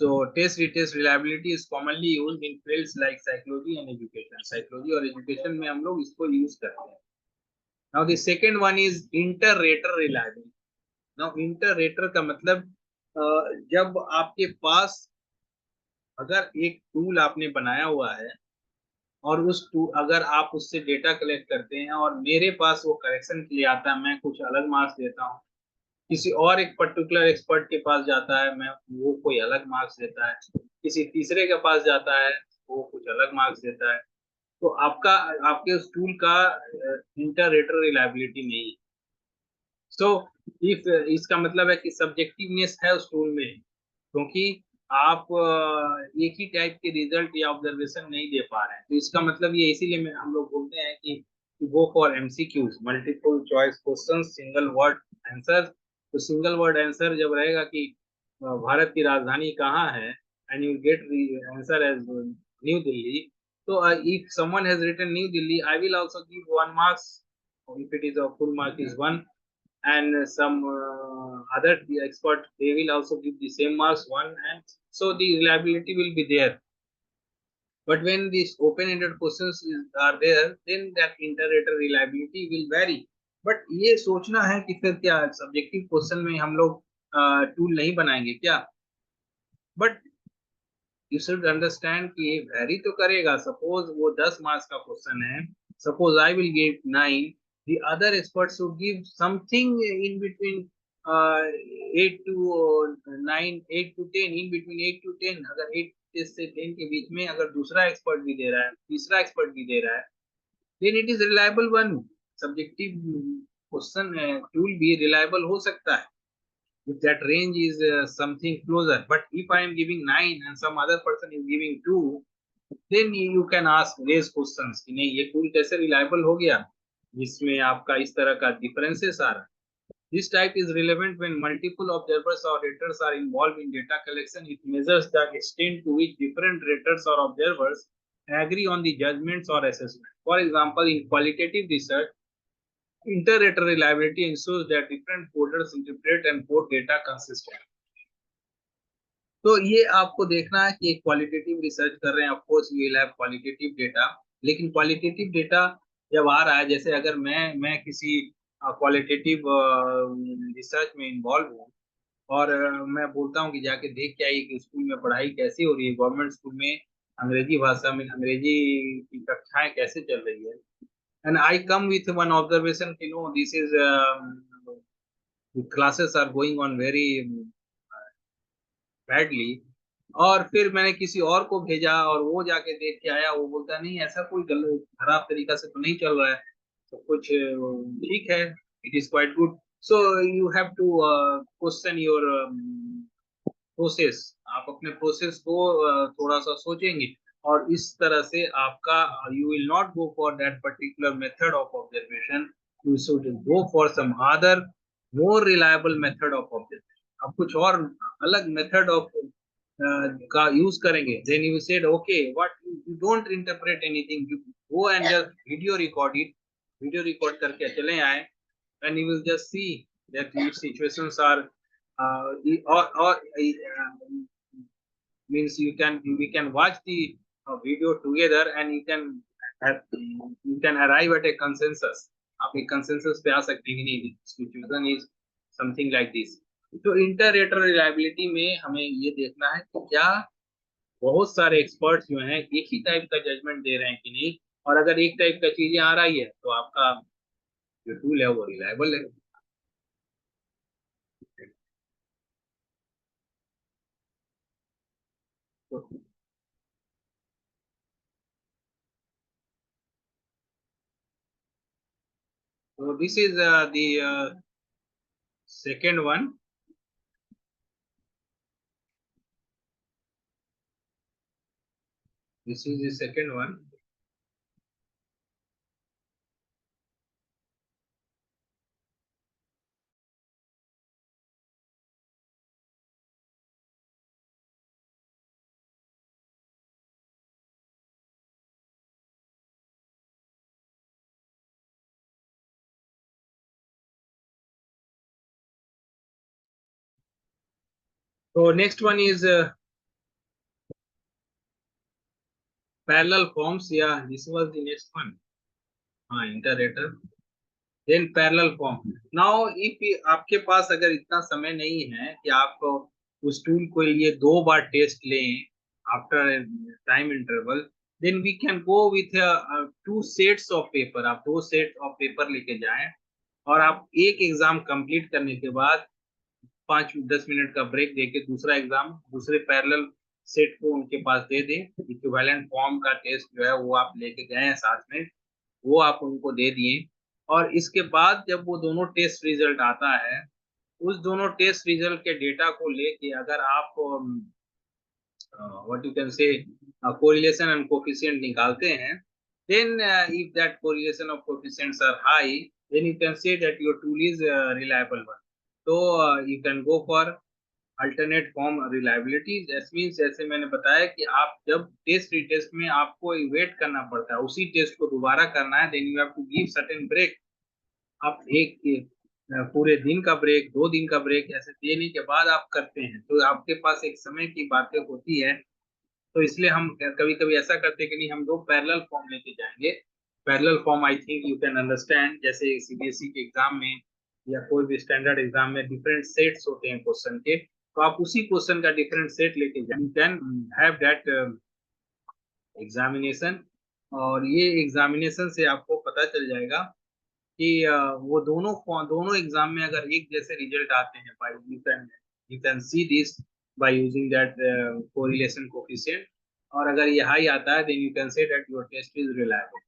So test retest reliability is commonly used in fields like psychology and education. Psychology और education में हम लोग इसको यूज करते हैं। Now the second one is inter-rater reliability. Now inter-rater का मतलब जब आपके पास अगर एक टूल आपने बनाया हुआ है, और उस टूल अगर आप उससे डेटा कलेक्ट करते हैं और मेरे पास वो करेक्शन के लिए आता है, मैं कुछ अलग मार्क्स देता हूँ, किसी और एक पर्टिकुलर एक्सपर्ट के पास जाता है, मैं वो कोई अलग मार्क्स देता है, किसी तीसरे के पास जाता है, वो कुछ अलग मार्क्स देता है, तो आपके उस टूल का इंटर रेटर रिलायबिलिटी नहीं है। सो इफ इसका मतलब है कि सब्जेक्टिवनेस है उस टूल में, क्योंकि आप एक ही टाइप के रिजल्ट या ऑब्जर्वेशन नहीं दे पा रहे हैं। तो इसका मतलब ये इसीलिए हम लोग बोलते हैं कि go for MCQs, multiple choice question, single word answer. तो सिंगल वर्ड आंसर जब रहेगा कि भारत की राजधानी कहाँ है, and you get answer as New Delhi, तो if someone has written New Delhi, I will also give 1 marks, if it is a full mark is 1, and some other expert, they will also give the same marks 1, and so the reliability will be there. But when these open-ended questions are there, then that inter-rater reliability will vary. But ये सोचना है कि फिर क्या सब्जेक्टिव क्वेश्चन में हम लोग टूल नहीं बनाएंगे क्या? बट यू शुड अंडरस्टैंड कि ये वैरी तो करेगा। सपोज वो 10 मार्क्स का क्वेश्चन है, suppose I will give 9, the other experts should give something in between 8 to 9, 8 to 10, in between 8 to 10। अगर 8 से 10 के बीच में अगर दूसरा एक्सपर्ट भी दे रहा है, तीसरा एक्सपर्ट भी दे रहा है, then it is reliable one। Subjective question tool भी रिलायबल हो सकता है if that range is something closer, but if I am giving 9 and some other person is giving 2, then you can raise questions कि नहीं ये टूल कैसे रिलायबल हो गया जिसमें आपका इस तरह का डिफरेंसेस आ रहा है। This type is relevant when multiple observers or raters are involved in data collection. It measures the extent to which different raters or observers agree on the judgments or assessment. For example, in qualitative research, inter-rater reliability ensures that different coders interpret and code data consistently. तो ये आपको देखना है कि क्वालिटेटिव रिसर्च कर रहे हैं, of course we will have qualitative data, लेकिन क्वालिटेटिव डेटा जब आ रहा है, जैसे अगर मैं किसी क्वालिटेटिव रिसर्च में इन्वॉल्व हूँ, और मैं बोलता हूँ कि जाके देख के आइए कि स्कूल में पढ़ाई कैसी हो रही है, गवर्नमेंट स्कूल में अंग्रेजी भाषा में अंग्रेजी की कक्षाएं कैसे चल रही है। And I come with one observation कि no this is classes are going on very badly. और फिर मैंने किसी और को भेजा और वो जाके देख के आया, वो बोलता नहीं ऐसा कोई गलत खराब तरीका से तो नहीं चल रहा है, सब कुछ ठीक है, it is quite good. So you have to question your process. आप अपने प्रोसेस को थोड़ा सा सोचेंगे, और इस तरह से आपका you will not go for that particular method of observation, you should go for some other more reliable method of observation. आप कुछ और अलग मेथड ऑफ का यूज करेंगे, then you said okay what, you don't interpret anything, you go and just video record it, video record करके चले आए, and you will just see that these situations are or means we can watch the video together and you can arrive at a consensus। आप एक consensus पे आ सकते हैं कि नहीं situation is something like this। तो इंटर-रेटर रिलायबिलिटी में हमें ये देखना है कि क्या बहुत सारे एक्सपर्ट्स जो हैं एक ही टाइप का जजमेंट दे रहे हैं कि नहीं, और अगर एक टाइप का चीजें आ रही है तो आपका जो टूल है वो रिलायबल है। So this is the second one. This is the second one. So next one is parallel forms. Yeah, this was the next one. Iterator. Then parallel form. Now if आपके पास अगर इतना समय नहीं है कि आप उस टूल को लिए दो बार टेस्ट लें after time interval, then we can go with two sets of paper। आप दो सेट ऑफ पेपर लेके जाएं, और आप एक एग्जाम कंप्लीट करने के बाद 5-10 मिनट का ब्रेक देके दूसरा एग्जाम दूसरे पैरेलल सेट को उनके पास दे दें। इक्विवेलेंट फॉर्म का टेस्ट जो है वो आप लेके गए हैं साथ में, वो आप उनको दे दिए। और इसके बाद जब वो दोनों टेस्ट रिजल्ट आता है, उस दोनों टेस्ट रिजल्ट के डेटा को लेके अगर आप what you can say correlation and coefficient निकालते हैं, then if that correlation of coefficients are high, then you can say that your tool is reliable one। तो you can go for alternate form reliability। that means जैसे मैंने बताया कि आप जब टेस्ट रीटेस्ट में आपको वेट करना पड़ता है, उसी टेस्ट को दोबारा करना है, then you have to give certain break। आप एक पूरे दिन का ब्रेक, 2 दिन का ब्रेक ऐसे देने के बाद आप करते हैं, तो आपके पास एक समय की बातें होती है। तो इसलिए हम कभी कभी ऐसा करते हैं कि नहीं, हम दो पैरेलल फॉर्म लेके जाएंगे। Parallel form I think you can understand, जैसे सीबीएसई के एग्जाम में या कोई भी स्टैंडर्ड एग्जाम में डिफरेंट सेट्स होते हैं क्वेश्चन के, तो आप उसी क्वेश्चन का डिफरेंट सेट लेके जाए, you can have that examination. और ये एग्जामिनेशन से आपको पता चल जाएगा कि वो दोनों एग्जाम में अगर एक जैसे रिजल्ट आते हैं, by you can see this by using that correlation coefficient. और अगर ये हाई आता है, then you can say that your test is reliable.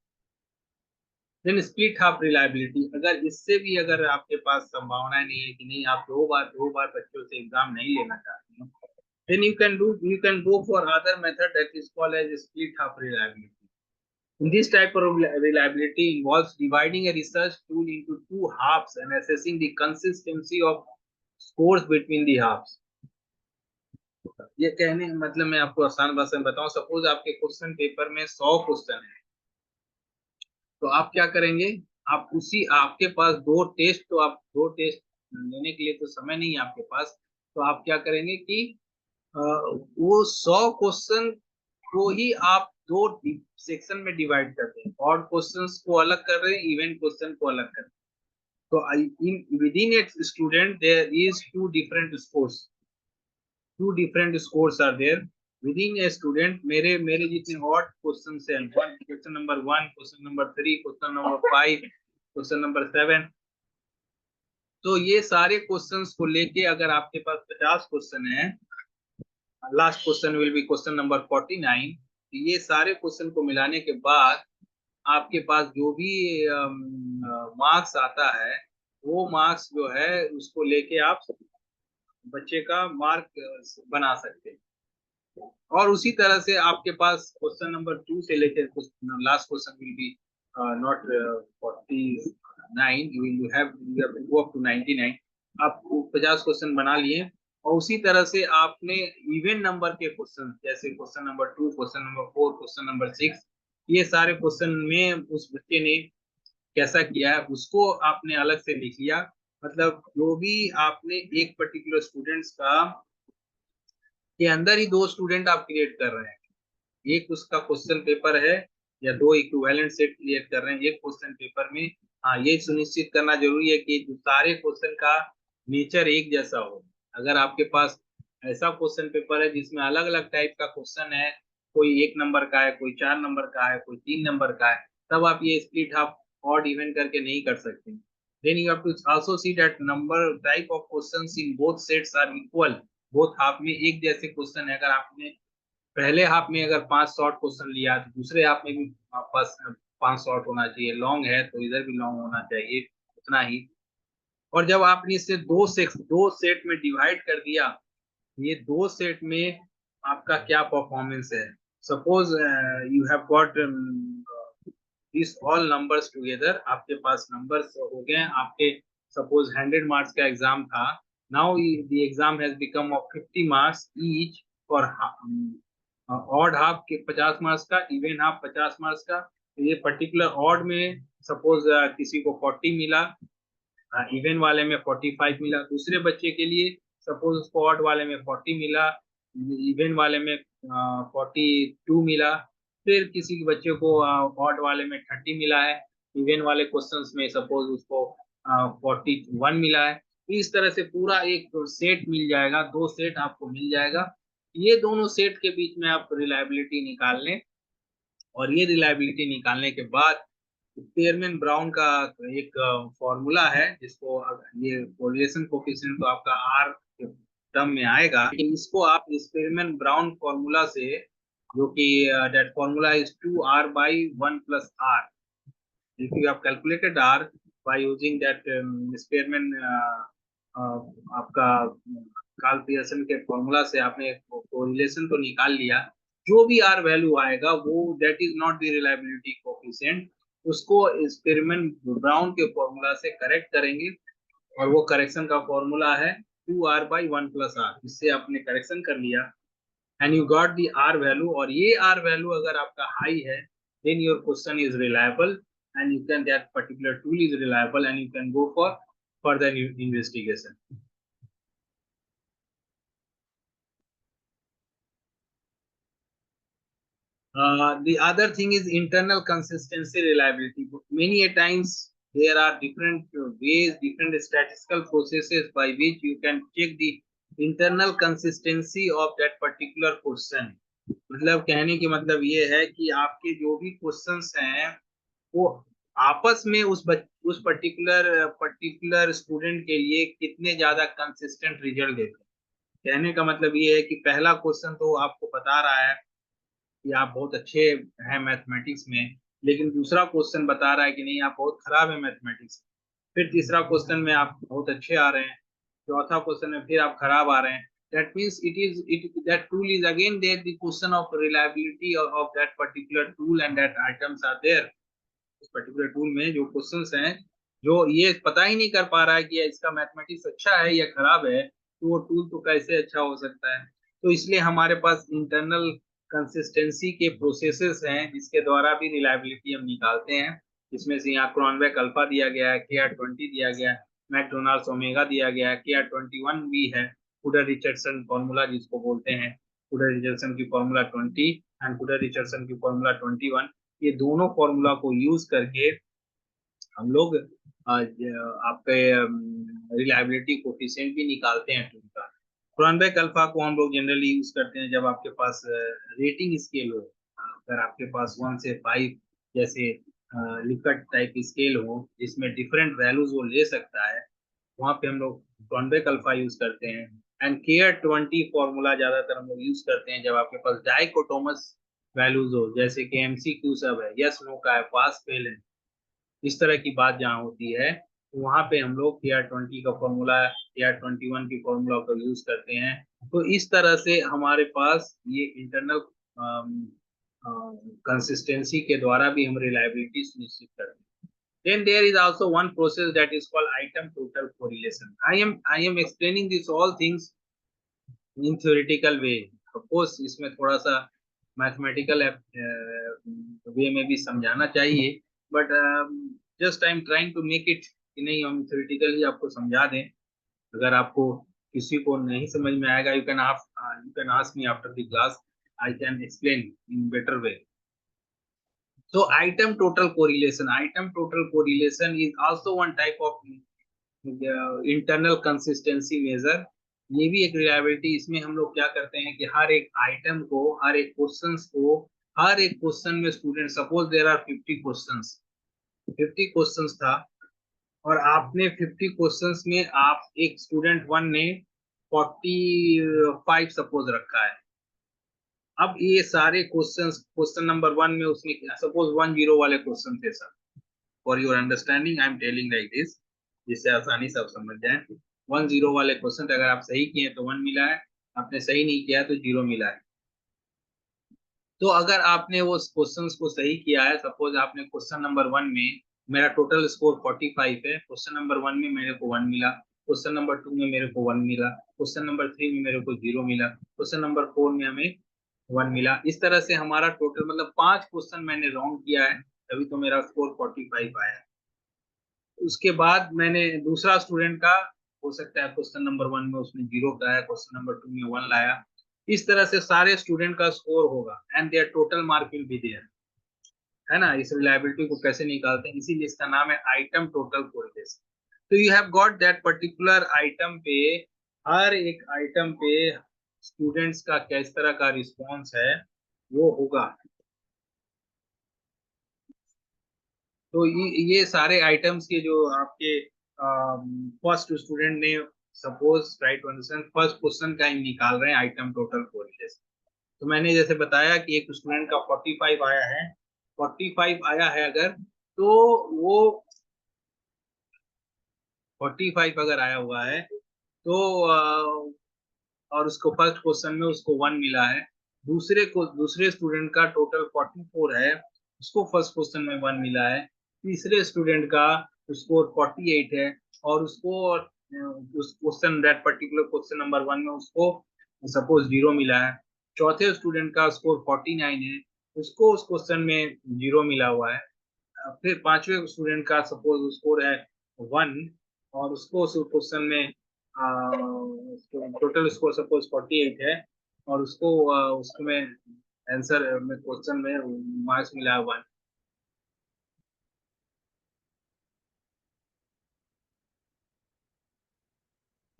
Then split half reliability, अगर इससे भी अगर आपके पास संभावना नहीं है कि नहीं, आप दो बार बच्चों से एग्जाम नहीं लेना चाहते हैं, then you can go for other method that is called as split half reliability। This type of reliability involves dividing a research tool into two halves and assessing the consistency of scores between the halves। ये कहने मतलब मैं आपको आसान भाषा में बताऊं, सपोज आपके क्वेश्चन पेपर में 100 क्वेश्चन है, तो आप क्या करेंगे, आप उसी आपके पास दो टेस्ट, तो आप दो टेस्ट लेने के लिए तो समय नहीं है आपके पास, तो आप क्या करेंगे कि वो 100 क्वेश्चन को ही आप दो सेक्शन में डिवाइड करते हैं, ऑड क्वेश्चंस को अलग कर रहे हैं, इवन क्वेश्चन को अलग कर रहे हैं। तो in within at student there is two different scores are there. Within a student मेरे मेरे जितने और क्वेश्चन हैं, question number 1, question number 3, question number 5, question number 7, तो ये सारे क्वेश्चंस को लेके अगर आपके पास 50 क्वेश्चन है, last question will be question number 49, तो ये सारे क्वेश्चन को मिलाने के बाद आपके पास जो भी मार्क्स आता है, वो मार्क्स जो है उसको लेके आप बच्चे का मार्क बना सकते हैं। और उसी तरह से आपके पास क्वेश्चन नंबर 2 से लेकर last question will be not 49, you have to go up to 99। आप 50 क्वेश्चन बना लिए, और उसी तरह से आपने इवन नंबर के क्वेश्चन जैसे question number 2, question number 4, question number 6, ये सारे क्वेश्चन में उस बच्चे ने कैसा किया है उसको आपने अलग से लिख लिया। मतलब जो भी आपने एक पर्टिकुलर स्टूडेंट्स का के अंदर ही दो स्टूडेंट आप क्रिएट कर रहे हैं, एक उसका क्वेश्चन पेपर है या दो इक्विवेलेंट सेट क्रिएट कर रहे हैं एक क्वेश्चन पेपर में। हाँ, ये सुनिश्चित करना जरूरी है कि जो सारे क्वेश्चन का नेचर एक जैसा हो। अगर आपके पास ऐसा क्वेश्चन पेपर है जिसमें अलग अलग टाइप का क्वेश्चन है, कोई 1 नंबर का है, कोई 4 नंबर का है, कोई 3 नंबर का है, तब आप ये स्प्लिट हाफ ऑड इवन करके नहीं कर सकते। Then you have to also see that number type of questions in both sets are equal. Both half में एक जैसे क्वेश्चन है, अगर आपने पहले हाफ में अगर 5 शॉर्ट क्वेश्चन लिया तो दूसरे हाफ में भी पास 5 शॉर्ट होना चाहिए, लॉन्ग है तो इधर भी लॉन्ग होना चाहिए उतना ही। और जब आपने इसे दो सेट में डिवाइड कर दिया, ये दो सेट में आपका क्या परफॉर्मेंस है। Suppose you have got this all numbers together, आपके पास नंबर्स हो गए आपके। सपोज 100 मार्क्स का एग्जाम था, now the exam has become of 50 marks each for odd half के 50 मार्क्स का, इवन हाफ 50 मार्क्स का। तो ये पर्टिकुलर ऑड में सपोज किसी को 40 मिला, इवन वाले में 45 मिला, दूसरे बच्चे के लिए सपोज उसको ऑड वाले में 40 मिला, इवन वाले में 42 मिला, फिर किसी बच्चे को ऑड वाले में 30 मिला है, इवन वाले क्वेश्चंस में सपोज उसको 41 मिला है। तो इस तरह से पूरा एक सेट मिल जाएगा, दो सेट आपको मिल जाएगा। ये दोनों सेट के बीच में आप रिलायबिलिटी निकाल लें, और ये रिलायबिलिटी निकालने के बाद स्पेयरमैन ब्राउन का एक फॉर्मूला है, जिसको ये कोरिलेशन कोफिशिएंट तो आपका आर के टर्म में आएगा, लेकिन इसको आप स्पेयरमैन ब्राउन फॉर्मूला से, जो कि that formula is 2r/1 + r। if you have calculated r by using that spearman आपका कार्ल पियर्सन के फॉर्मूला से आपने कोरिलेशन तो निकाल लिया, जो भी आर वैल्यू आएगा वो that is not the reliability coefficient, उसको एक्सपेरिमेंट ब्राउन के फॉर्मूला से करेक्ट करेंगे, और वो करेक्शन का फॉर्मूला है 2r/1 + r। इससे आपने करेक्शन कर लिया and you got the R value, और ये आर वैल्यू अगर आपका हाई है then your question is reliable, and you can that particular tool is reliable and you can go for further investigation. The other thing is internal consistency reliability. Many a times there are different ways, different statistical processes by which you can check the internal consistency of that particular question. मतलब कहने की मतलब ये है कि आपके जो भी क्वेश्चंस हैं वो आपस में उस पर्टिकुलर स्टूडेंट के लिए कितने ज्यादा कंसिस्टेंट रिजल्ट देते हैं। कहने का मतलब ये है कि पहला क्वेश्चन तो आपको बता रहा है कि आप बहुत अच्छे हैं मैथमेटिक्स में, लेकिन दूसरा क्वेश्चन बता रहा है कि नहीं आप बहुत खराब है मैथमेटिक्स। फिर तीसरा क्वेश्चन में आप बहुत अच्छे आ रहे हैं, चौथा क्वेश्चन में फिर आप खराब आ रहे हैं। that means that tool is again there, the question of reliability of that particular tool and that items are there। उस पर्टिकुलर टूल में जो क्वेश्चंस हैं, जो ये पता ही नहीं कर पा रहा है कि इसका मैथमेटिक्स अच्छा है या खराब है, तो वो टूल तो कैसे अच्छा हो सकता है। तो इसलिए हमारे पास इंटरनल कंसिस्टेंसी के प्रोसेसेस हैं जिसके द्वारा भी रिलायबिलिटी हम निकालते हैं। इसमें से यहाँ क्रॉनबेक अल्फा दिया गया है, KR20 दिया गया है, मैकडोनाल्ड्स ओमेगा दिया गया है, KR21 भी है, हुडर रिचर्डसन फॉर्मूला जिसको बोलते हैं, हुडर रिचर्डसन की फॉर्मूला 20 एंड हुडर रिचर्डसन की फॉर्मूला 21। ये दोनों फॉर्मूला को यूज करके हम लोग आपके रिलायबिलिटी कोफिशिएंट भी निकालते हैं टूल का। क्रॉनबेक अल्फा को हम लोग जनरली यूज करते हैं जब आपके पास रेटिंग स्केल हो। अगर आपके पास 1 से 5 जैसे लिकट टाइप स्केल हो जिसमें डिफरेंट वैल्यूज वो ले सकता है, वहां पे हम लोग क्रॉनबेक अल्फा यूज करते हैं। एंड केयर 20 फॉर्मूला ज्यादातर हम लोग यूज करते हैं जब आपके पास डाइकोटोमस वैल्यूज हो, जैसे कि एमसीक्यू सब है, यस नो का है, पास फेल है, इस तरह की बात जहाँ होती है, तो वहां पे हम लोग KR 20 का फॉर्मूला KR 21 की फॉर्मूला को यूज करते हैं। तो इस तरह से हमारे पास ये इंटरनल कंसिस्टेंसी के द्वारा भी हम रिलायबिलिटी सुनिश्चित करते हैं। Then there is also one process that is called item total correlation. I am explaining this all things in theoretical way. Of course इसमें थोड़ा सा मैथमेटिकल वे में भी समझाना चाहिए, but just I am trying to make it कि नहीं हम थ्योरेटिकली आपको समझा दें। अगर आपको किसी को नहीं समझ में आएगा, you can ask me after the class, I can explain in better way. So item total correlation is also one type of internal consistency measure. ये भी एक रिलायबिलिटी। इसमें हम लोग क्या करते हैं कि हर एक आइटम को, हर एक क्वेश्चंस को, हर एक क्वेश्चन में student, suppose there are 50 questions, 50 questions था, और आपने 50 क्वेश्चंस में आप एक स्टूडेंट वन ने 45 सपोज रखा है। अब ये सारे क्वेश्चंस, क्वेश्चन नंबर 1 में उसने सपोज 10 वाले क्वेश्चन थे sir, for your understanding I am telling like this, जिससे आसानी से आप समझ जाए। 10 वाले क्वेश्चन अगर आप सही किए तो 1 मिला है, आपने सही नहीं किया तो 0 मिला है। तो अगर आपने वो क्वेश्चंस को सही किया है, सपोज आपने क्वेश्चन नंबर 1 में, मेरा टोटल स्कोर 45 है, क्वेश्चन नंबर 1 में मेरे को 1 मिला, क्वेश्चन नंबर 2 में मेरे को 1 मिला, क्वेश्चन नंबर 3 में मेरे को 0 मिला, क्वेश्चन नंबर 4 में हमें 1 मिला। इस तरह से हमारा टोटल, मतलब 5 क्वेश्चन मैंने रॉन्ग किया है, तभी तो मेरा स्कोर 45 आया है। उसके बाद मैंने दूसरा स्टूडेंट का, हो सकता है क्वेश्चन नंबर 1 में उसने 0 लाया, क्वेश्चन नंबर 2 में 1 लाया, इस तरह से सारे स्टूडेंट का स्कोर होगा and their total mark will be there, है ना। इस रिलायबिलिटी को कैसे निकालते हैं, इसीलिए इसका नाम है आइटम टोटल कोरिलेशन। तो you have got that particular item पे, हर एक आइटम पे स्टूडेंट्स का किस तरह का रिस्पॉन्स है वो होगा। तो ये सारे आइटम्स के जो आपके फर्स्ट स्टूडेंट ने, suppose try to understand, first question का ही निकाल रहे हैं आइटम टोटल कोरिलेशन। तो मैंने जैसे बताया कि एक स्टूडेंट का 45 आया है, 45 आया है अगर, तो वो 45 अगर आया हुआ है तो और उसको फर्स्ट क्वेश्चन में उसको 1 मिला है, दूसरे स्टूडेंट का टोटल 44 है, उसको फर्स्ट क्वेश्चन में 1 मिला है, तीसरे स्टूडेंट का स्कोर 48 है, और उसको उस question, that particular question number 1 में उसको सपोज 0 मिला है, चौथे स्टूडेंट का स्कोर 49 है, उसको उस क्वेश्चन में 0 मिला हुआ है, फिर पांचवे स्टूडेंट का सपोज स्कोर है 1, और उसको उस क्वेश्चन में टोटल स्कोर सपोज 48 है, और उसको उसमें आंसर में क्वेश्चन में मार्क्स मिला है 1।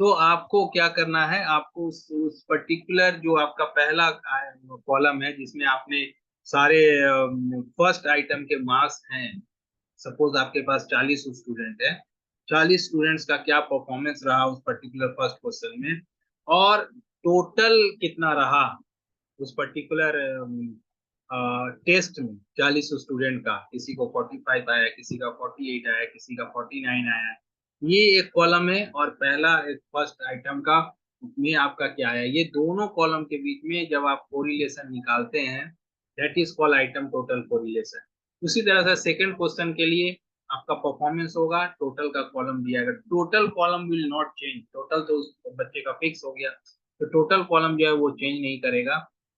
तो आपको क्या करना है, आपको उस पर्टिकुलर जो आपका पहला कॉलम है जिसमें आपने सारे फर्स्ट आइटम के मार्क्स हैं, सपोज आपके पास 40 स्टूडेंट है, 40 स्टूडेंट्स का क्या परफॉर्मेंस रहा उस पर्टिकुलर फर्स्ट क्वेश्चन में, और टोटल कितना रहा उस पर्टिकुलर टेस्ट में 40 स्टूडेंट का, किसी को 45 आया, किसी का 48 आया, किसी का 49 आया, ये एक कॉलम है, और पहला एक फर्स्ट आइटम का में आपका क्या है, ये दोनों कॉलम के बीच में जब आप कोरिलेशन निकालते हैं, that is called item total correlation. उसी तरह से सेकंड क्वेश्चन के लिए आपका परफॉर्मेंस होगा, टोटल का कॉलम दिया गया, total column will not change, total तो उस बच्चे का फिक्स हो गया, तो टोटल कॉलम जो है वो चेंज नहीं करेगा,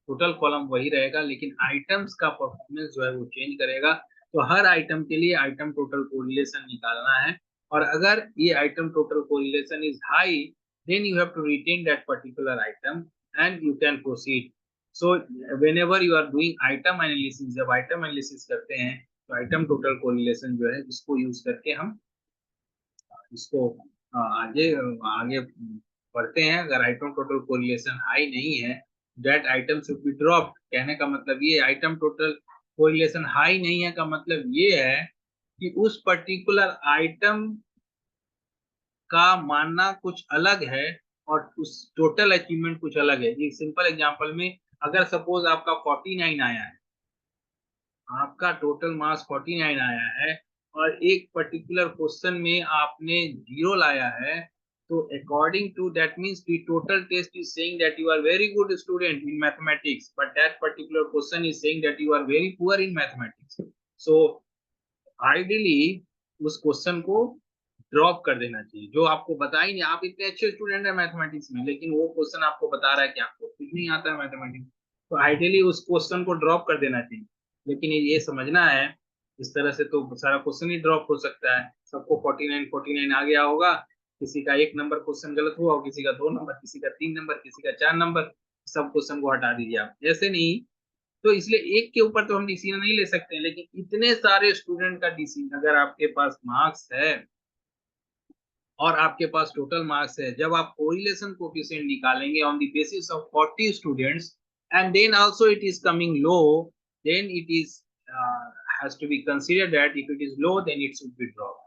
टोटल कॉलम वही रहेगा, लेकिन आइटम्स का परफॉर्मेंस जो है वो चेंज करेगा। तो हर आइटम के लिए आइटम टोटल कोरिलेशन निकालना है, और अगर ये item total correlation is high, then you have to retain that particular item and you can proceed. So whenever you are doing item analysis, जब item analysis करते हैं तो item total correlation जो है इसको यूज करके हम इसको आगे आगे पढ़ते हैं, अगर आइटम टोटल कोरिलेशन हाई नहीं है, that item should be dropped. कहने का मतलब ये, आइटम टोटल कोरिलेशन हाई नहीं है का मतलब ये है कि उस पर्टिकुलर आइटम का मानना कुछ अलग है और उस टोटल अचीवमेंट कुछ अलग है। एक सिंपल एग्जांपल में, अगर सपोज आपका 49 आया है, आपका टोटल मास 49 आया है और एक पर्टिकुलर क्वेश्चन में आपने 0 लाया है, तो according to that means the total test is saying that you are very good student in mathematics, but that particular question is saying that you are very poor in mathematics. So ideally उस क्वेश्चन को ड्रॉप कर देना चाहिए। जो आपको बता ही नहीं, आप इतने अच्छे स्टूडेंट हैं मैथमेटिक्स में, लेकिन वो क्वेश्चन आपको बता रहा है कि आपको कुछ नहीं आता है मैथमेटिक्स, तो आइडियली उस क्वेश्चन को ड्रॉप कर देना चाहिए। लेकिन ये समझना है, इस तरह से तो सारा क्वेश्चन ही ड्रॉप हो सकता है। सबको 49 आ गया होगा, किसी का 1 नंबर क्वेश्चन गलत हुआ हो, किसी का 2 नंबर, किसी का 3 नंबर, किसी का 4 नंबर, सब क्वेश्चन को हटा दीजिए आप, ऐसे नहीं। तो इसलिए एक के ऊपर तो हम डिसीजन नहीं ले सकते हैं, लेकिन इतने सारे स्टूडेंट का डिसीजन, अगर आपके पास मार्क्स है और आपके पास टोटल मार्क्स है, जब आप कोरिलेशन कोएफिशिएंट निकालेंगे on the basis of 40 students and then also it is coming low, then it is has to be considered that if it is low then it should be dropped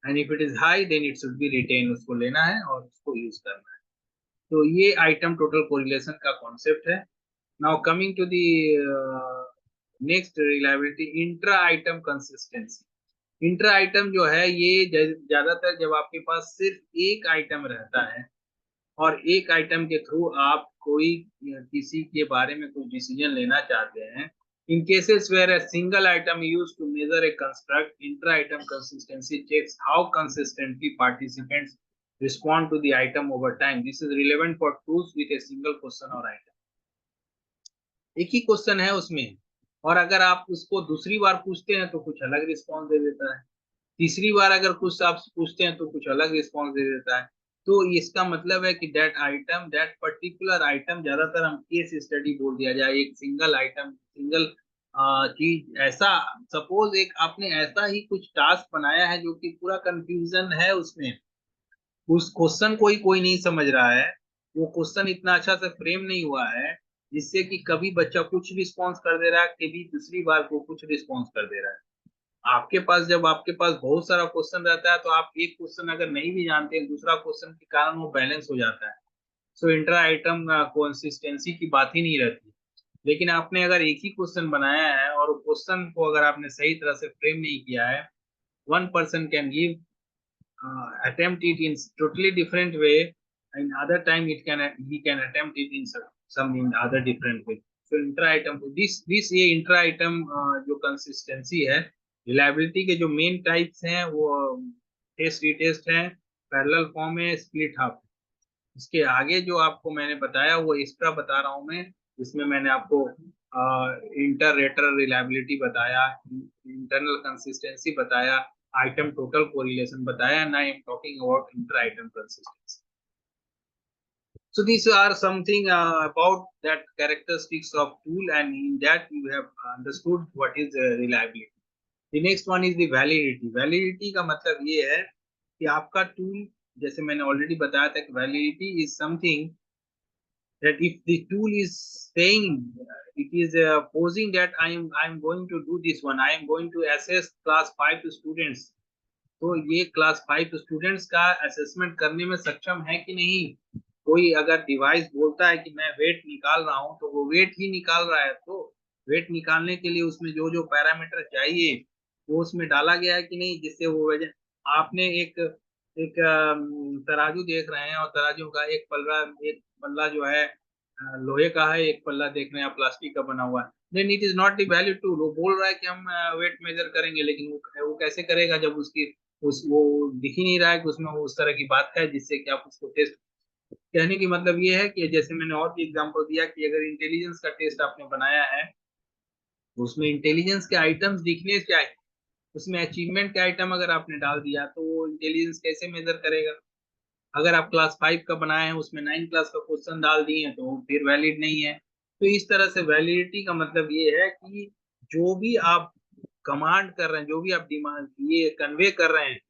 and if it is high then it should be retained। उसको लेना है और उसको यूज करना है। तो ये आइटम टोटल कोरिलेशन का कॉन्सेप्ट है। Now coming to the next reliability, intra item consistency. Intra item जो है ये ज्यादातर जब आपके पास सिर्फ एक आइटम रहता है और एक आइटम के थ्रू आप कोई किसी के बारे में कुछ डिसीजन लेना चाहते हैं, in cases where a single item used to measure a construct, intra-item consistency checks how consistently participants respond to the item over time. This is relevant for tools with a single question or item। एक ही क्वेश्चन है उसमें, और अगर आप उसको दूसरी बार पूछते हैं तो कुछ अलग रिस्पॉन्स दे देता है, तीसरी बार अगर कुछ आप पूछते हैं तो कुछ अलग रिस्पॉन्स दे देता है। तो इसका मतलब है कि that item, that particular item, ज्यादातर हम केस स्टडी बोल दिया जाए, एक सिंगल आइटम, सिंगल चीज, ऐसा सपोज एक आपने ऐसा ही कुछ टास्क बनाया है जो कि पूरा कंफ्यूजन है उसमें, उस क्वेश्चन को ही कोई नहीं समझ रहा है, वो क्वेश्चन इतना अच्छा से फ्रेम नहीं हुआ है जिससे कि कभी बच्चा कुछ रिस्पॉन्स कर दे रहा है, कभी दूसरी बार को कुछ रिस्पॉन्स कर दे रहा है। आपके पास जब आपके पास बहुत सारा क्वेश्चन रहता है तो आप एक क्वेश्चन अगर नहीं भी जानते हैं, दूसरा क्वेश्चन के कारण वो बैलेंस हो जाता है। सो इंट्रा आइटम कंसिस्टेंसी की बात ही नहीं रहती। लेकिन आपने अगर एक ही क्वेश्चन बनाया है और क्वेश्चन को अगर आपने सही तरह से फ्रेम नहीं किया है, one person can give attempt it in totally different way, and other time it can he can attempt it in some in other different way। so intra item, this ये intra item जो consistency है, reliability के जो मेन टाइप्स हैं वो टेस्ट रिटेस्ट है, पैरेलल फॉर्म है, स्प्लिट हाफ। इसके आगे जो आपको मैंने बताया वो एक्स्ट्रा बता रहा हूँ मैं। इसमें मैंने आपको इंटर रेटर रिलायबिलिटी बताया, इंटरनल कंसिस्टेंसी बताया, आइटम टोटल कोरिलेशन बताया, ना I am talking about inter item consistency. So these are something about that characteristics of tool, and in that you have understood what is reliability। The next one is the validity। validity का मतलब ये है कि आपका टूल, जैसे मैंने ऑलरेडी बताया था कि validity is something that if the tool is saying, it is posing that I am going to do this one, I am going to assess class 5 students, तो ये क्लास 5 स्टूडेंट्स का असेसमेंट करने में सक्षम है कि नहीं। कोई अगर डिवाइस बोलता है कि मैं वेट निकाल रहा हूँ तो वो वेट ही निकाल रहा है, तो वेट निकालने के लिए उसमें जो जो पैरामीटर चाहिए वो उसमें डाला गया है कि नहीं, जिससे वो वजन। आपने एक एक तराजू देख रहे हैं और तराजू का एक पल्ला जो है लोहे का है, एक पल्ला देख रहे हैं प्लास्टिक का बना हुआ है, then it is not the value tool. वो बोल रहा है कि हम वेट मेजर करेंगे, लेकिन वो कैसे करेगा जब उसकी उस वो दिख ही नहीं रहा है कि उसमें वो उस तरह की बात है जिससे कि आप उसको टेस्ट। कहने की मतलब ये है कि जैसे मैंने और भी एग्जांपल दिया कि अगर इंटेलिजेंस का टेस्ट आपने बनाया है तो उसमें इंटेलिजेंस के आइटम्स दिखने चाहिए, उसमें अचीवमेंट के आइटम अगर आपने डाल दिया तो वो इंटेलिजेंस कैसे मेजर करेगा। अगर आप क्लास 5 का बनाए हैं उसमें 9 क्लास का क्वेश्चन डाल दिए हैं तो वो फिर वैलिड नहीं है। तो इस तरह से वैलिडिटी का मतलब ये है कि जो भी आप कमांड कर रहे हैं, जो भी आप डिमांड ये कन्वे कर रहे हैं,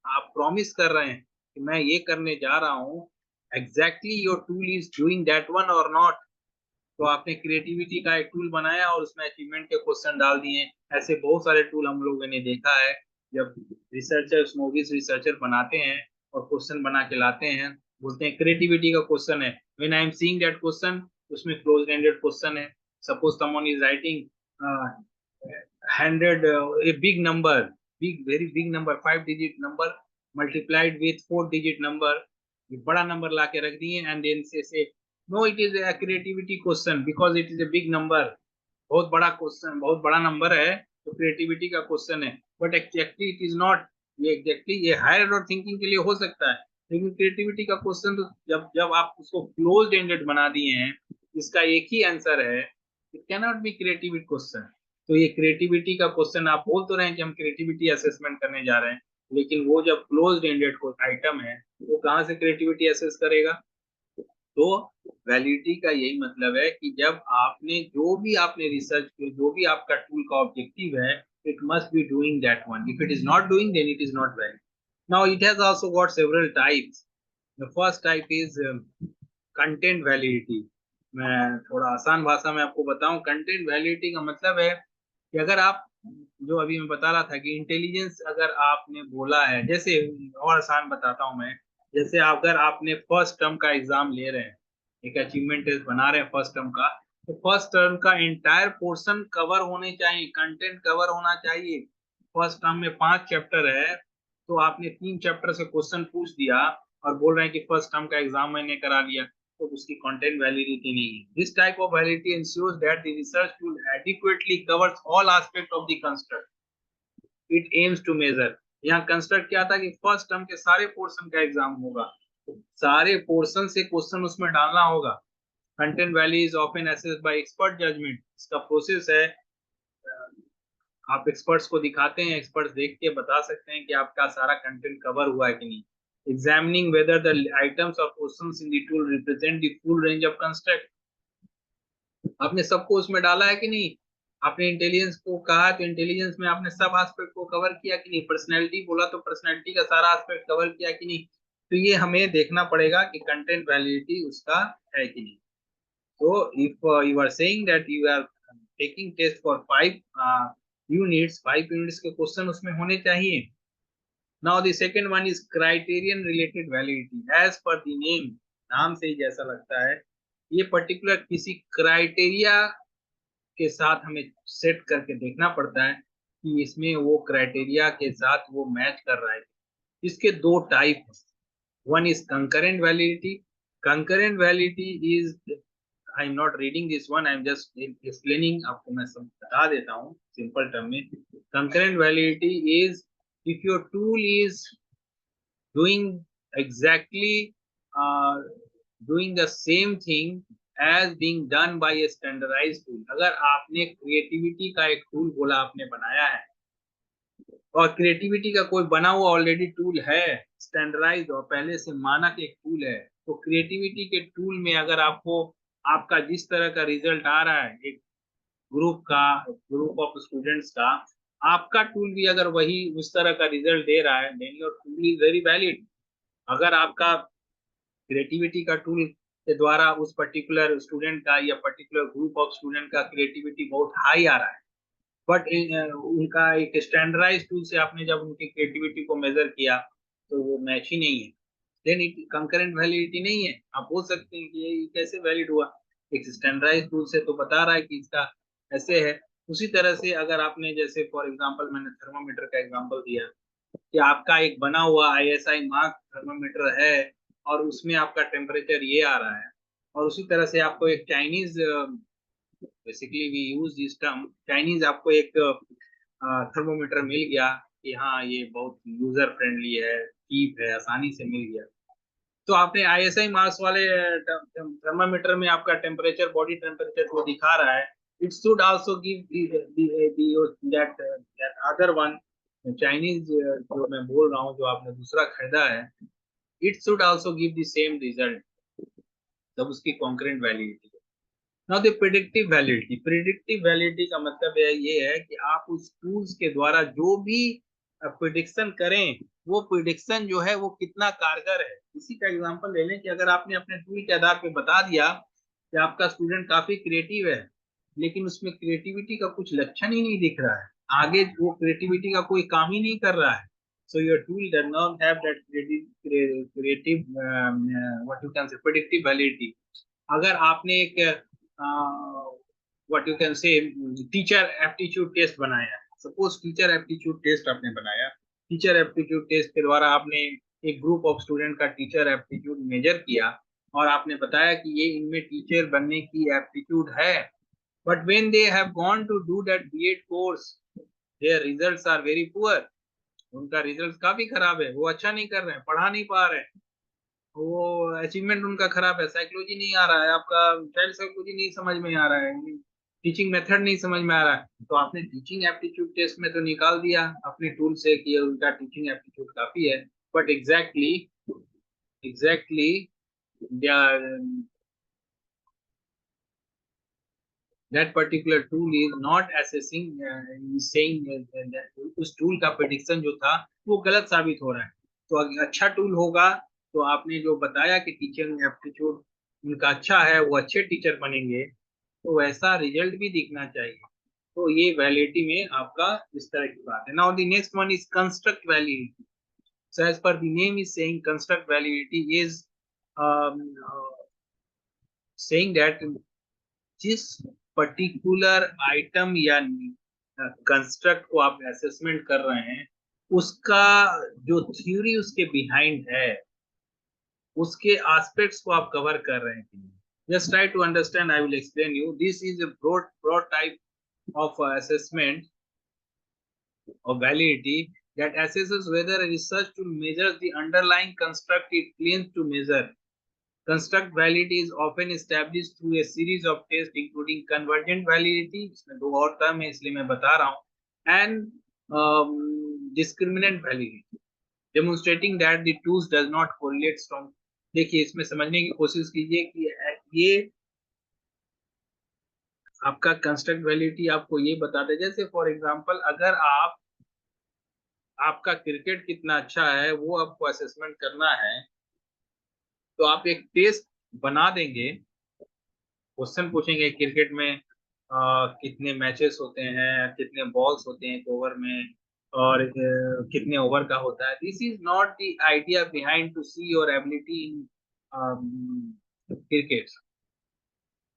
आप प्रॉमिस कर रहे हैं कि मैं ये करने जा रहा हूँ, exactly your tool is doing that one और नॉट। तो आपने क्रिएटिविटी का एक टूल बनाया और उसमें अचीवमेंट के क्वेश्चन डाल दिए। ऐसे बहुत सारे टूल हम लोगों ने देखा है, जब रिसर्चर्स नोविस रिसर्चर बनाते हैं और क्वेश्चन बना के लाते हैं, बोलते हैं क्रिएटिविटी का क्वेश्चन है, when I am seeing that question, उसमें क्लोज एंडेड क्वेश्चन है। Suppose someone is writing 100 a big number, big very big number, 5 digit number multiplied with 4 digit number, ये बड़ा नंबर ला के रख दिए and then say no it is a creativity question because it is a big number, बहुत बड़ा क्वेश्चन, बहुत बड़ा नंबर है तो क्रिएटिविटी का क्वेश्चन है, but actually it is not. ये एग्जैक्टली ये हायर ऑर्डर थिंकिंग के लिए हो सकता है, लेकिन क्रिएटिविटी का क्वेश्चन तो जब जब आप उसको क्लोज एंडेड बना दिए हैं, इसका एक ही आंसर है, it can not be creativity question. तो ये क्रिएटिविटी का क्वेश्चन, आप बोल तो रहे हैं कि हम क्रिएटिविटी असेसमेंट करने जा रहे हैं, लेकिन वो जब क्लोज एंडेड आइटम है, वो कहाँ से क्रिएटिविटी असेस करेगा? तो वैलिडिटी का यही मतलब है कि जब आपने जो भी आपने रिसर्च किया, जो भी आपका टूल का ऑब्जेक्टिव है, it must be doing that one. If it is not doing, then it is not valid. Now it has also got several types. The first type is content validity. मैं थोड़ा आसान भाषा में आपको बताऊं, कंटेंट वैलिडिटी का मतलब है कि अगर आप, जो अभी मैं बता रहा था कि इंटेलिजेंस अगर आपने बोला है, जैसे और आसान बताता हूं मैं, जैसे अगर आपने फर्स्ट टर्म का एग्जाम ले रहे हैं, एक अचीवमेंट टेस्ट बना रहे हैं फर्स्ट टर्म का, तो फर्स्ट टर्म का एंटायर पोर्शन कवर होने चाहिए, कंटेंट कवर होना चाहिए। फर्स्ट टर्म में 5 चैप्टर है, तो आपने 3 चैप्टर से क्वेश्चन पूछ दिया और बोल रहे हैं कि फर्स्ट टर्म का एग्जाम मैंने करा लिया, तो उसकी कंटेंट वैलिडिटी नहीं है। This type of validity ensures that the research tool adequately covers all aspect of the construct it aims to measure. यहाँ कंस्ट्रक्ट क्या था कि फर्स्ट टर्म के सारे पोर्शन का एग्जाम होगा, सारे पोर्शन से क्वेश्चन उसमें डालना होगा। Content value is often assessed by expert judgement. इसका प्रोसेस है, आप एक्सपर्ट्स को दिखाते हैं, एक्सपर्ट्स देख के बता सकते हैं कि आपका सारा कंटेंट कवर हुआ है कि नहीं। एग्जामिनिंग वेदर द आइटम्स और questions in the tool represent the full range of construct. आपने सबको उसमें डाला है कि नहीं? आपने इंटेलिजेंस को कहा तो इंटेलिजेंस में आपने सब एस्पेक्ट को कवर किया कि नहीं? पर्सनैलिटी बोला तो पर्सनैलिटी का सारा एस्पेक्ट कवर किया कि नहीं? तो ये हमें देखना पड़ेगा कि कंटेंट वैलिडिटी उसका है कि नहीं। So if you are saying that you are taking test for 5 units, 5 units के क्वेश्चन उसमें होने चाहिए। Now the second one is criterion related validity. As per the name, नाम से ही जैसा लगता है, ये पर्टिकुलर किसी क्राइटेरिया के साथ हमें सेट करके देखना पड़ता है कि इसमें वो क्राइटेरिया के साथ वो मैच कर रहा है। इसके 2 टाइप हैं। One is concurrent validity. Concurrent validity is, I am not reading this one, I am just explaining, आपको मैं सब बता देता हूँ सिंपल टर्म में। Concurrent validity is if your tool is doing exactly doing the same thing as being done by a standardized tool। अगर आपने क्रिएटिविटी का एक टूल बोला आपने बनाया है, और क्रिएटिविटी का कोई बना हुआ ऑलरेडी टूल है, स्टैंडर्डाइज्ड और पहले से मानक एक टूल है, तो क्रिएटिविटी के टूल में अगर आपको आपका जिस तरह का रिजल्ट आ रहा है, एक ग्रुप ऑफ स्टूडेंट्स का, आपका टूल भी अगर वही उस तरह का रिजल्ट दे रहा है, then your tool is very valid. अगर आपका क्रिएटिविटी का टूल के द्वारा उस पर्टिकुलर स्टूडेंट का या पर्टिकुलर ग्रुप ऑफ स्टूडेंट का क्रिएटिविटी बहुत हाई आ रहा है, बट उनका एक स्टैंडर्डाइज टूल से आपने जब उनकी क्रिएटिविटी को मेजर किया तो वो मैच ही नहीं है, देन इट कंकरेंट वैलिडिटी नहीं है। आप बोल सकते हैं कि ये कैसे वैलिड हुआ, एक स्टैंडर्डाइज टूल से तो बता रहा है कि इसका ऐसे है। उसी तरह से अगर आपने, जैसे फॉर एग्जांपल मैंने थर्मामीटर का एग्जांपल दिया कि आपका एक बना हुआ आईएसआई मार्क थर्मामीटर है और उसमें आपका टेम्परेचर ये आ रहा है, और उसी तरह से आपको एक Chinese, basically we use this term Chinese, आपको एक थर्मोमीटर मिल गया कि हाँ ये बहुत यूजर फ्रेंडली है, चीप है, आसानी से मिल गया, तो आपने आईएसआई मार्क्स वाले थर्मामीटर में आपका टेम्परेचर, बॉडी टेम्परेचर को दिखा रहा है, it should also give that other one, Chinese जो मैं बोल रहा हूँ, जो आपने दूसरा खरीदा है, it should also give the same result, तब उसकी concurrent validity. Now the predictive validity. Predictive validity का मतलब है ये है कि आप उस टूल्स के द्वारा जो भी प्रिडिक्शन करें, वो प्रिडिक्शन जो है वो कितना कारगर है। इसी का एग्जांपल ले लें कि अगर आपने अपने टूल के आधार पे बता दिया कि आपका स्टूडेंट काफी क्रिएटिव है, लेकिन उसमें क्रिएटिविटी का कुछ लक्षण ही नहीं दिख रहा है, आगे वो क्रिएटिविटी का कोई काम ही नहीं कर रहा है, so your tool does not have that creative what you can say predictive validity। अगर आपने एक what you can say teacher aptitude test बनाया, सपोज टीचर एप्टीट्यूड टेस्ट आपने बनाया, टीचर एप्टीट्यूड टेस्ट के द्वारा आपने एक ग्रुप ऑफ स्टूडेंट का टीचर एप्टीट्यूड मेजर किया, और आपने बताया कि ये इनमें टीचर बनने की एप्टीट्यूड है, but when they have gone to do that BEd course their results are very poor. उनका रिजल्ट काफी खराब है, वो अच्छा नहीं कर रहे हैं, पढ़ा नहीं पा रहे हैं, वो अचीवमेंट उनका खराब है, साइकोलॉजी नहीं आ रहा है, आपका चाइल्ड साइकोलॉजी नहीं समझ में आ रहा है, टीचिंग मेथड नहीं समझ में आ रहा है, तो आपने टीचिंग एप्टीट्यूड टेस्ट में तो निकाल दिया अपने टूल से कि उनका टीचिंग एप्टीट्यूड काफी है, but exactly that particular tool is not assessing is saying that उस टूल का प्रेडिक्शन जो था वो गलत साबित हो रहा है। तो अच्छा टूल होगा तो आपने जो बताया कि टीचिंग एप्टीट्यूड उनका अच्छा है, वो अच्छे टीचर बनेंगे, तो वैसा रिजल्ट भी दिखना चाहिए। तो ये वैलिडिटी में आपका इस तरह की बात है। Now the next one is construct validity. So as per the name is saying construct validity is saying that जिस पर्टिकुलर आइटम या कंस्ट्रक्ट को आप असेसमेंट कर रहे हैं, उसका जो थ्योरी उसके बिहाइंड है, उसके एस्पेक्ट्स को आप कवर कर रहे हैं। Just try to understand, I will explain you. This is a broad type of assessment of validity that assesses whether a research tool measures the underlying construct it claims to measure. Construct validity is often established through a series of tests including convergent validity, इसमें दो और टर्म है इसलिए मैं बता रहा हूँ, and discriminant validity, demonstrating that the tools does not correlate strong। देखिए इसमें समझने की कोशिश कीजिए कि ये आपका कंस्ट्रक्ट वैलिडिटी आपको ये बताता है, जैसे फॉर एग्जांपल अगर आपका क्रिकेट कितना अच्छा है वो आपको असेसमेंट करना है, तो आप एक टेस्ट बना देंगे, क्वेश्चन पूछेंगे क्रिकेट में कितने मैचेस होते हैं, कितने बॉल्स होते हैं एक ओवर में, और कितने ओवर का होता है। This is not the idea behind to see your ability in cricket,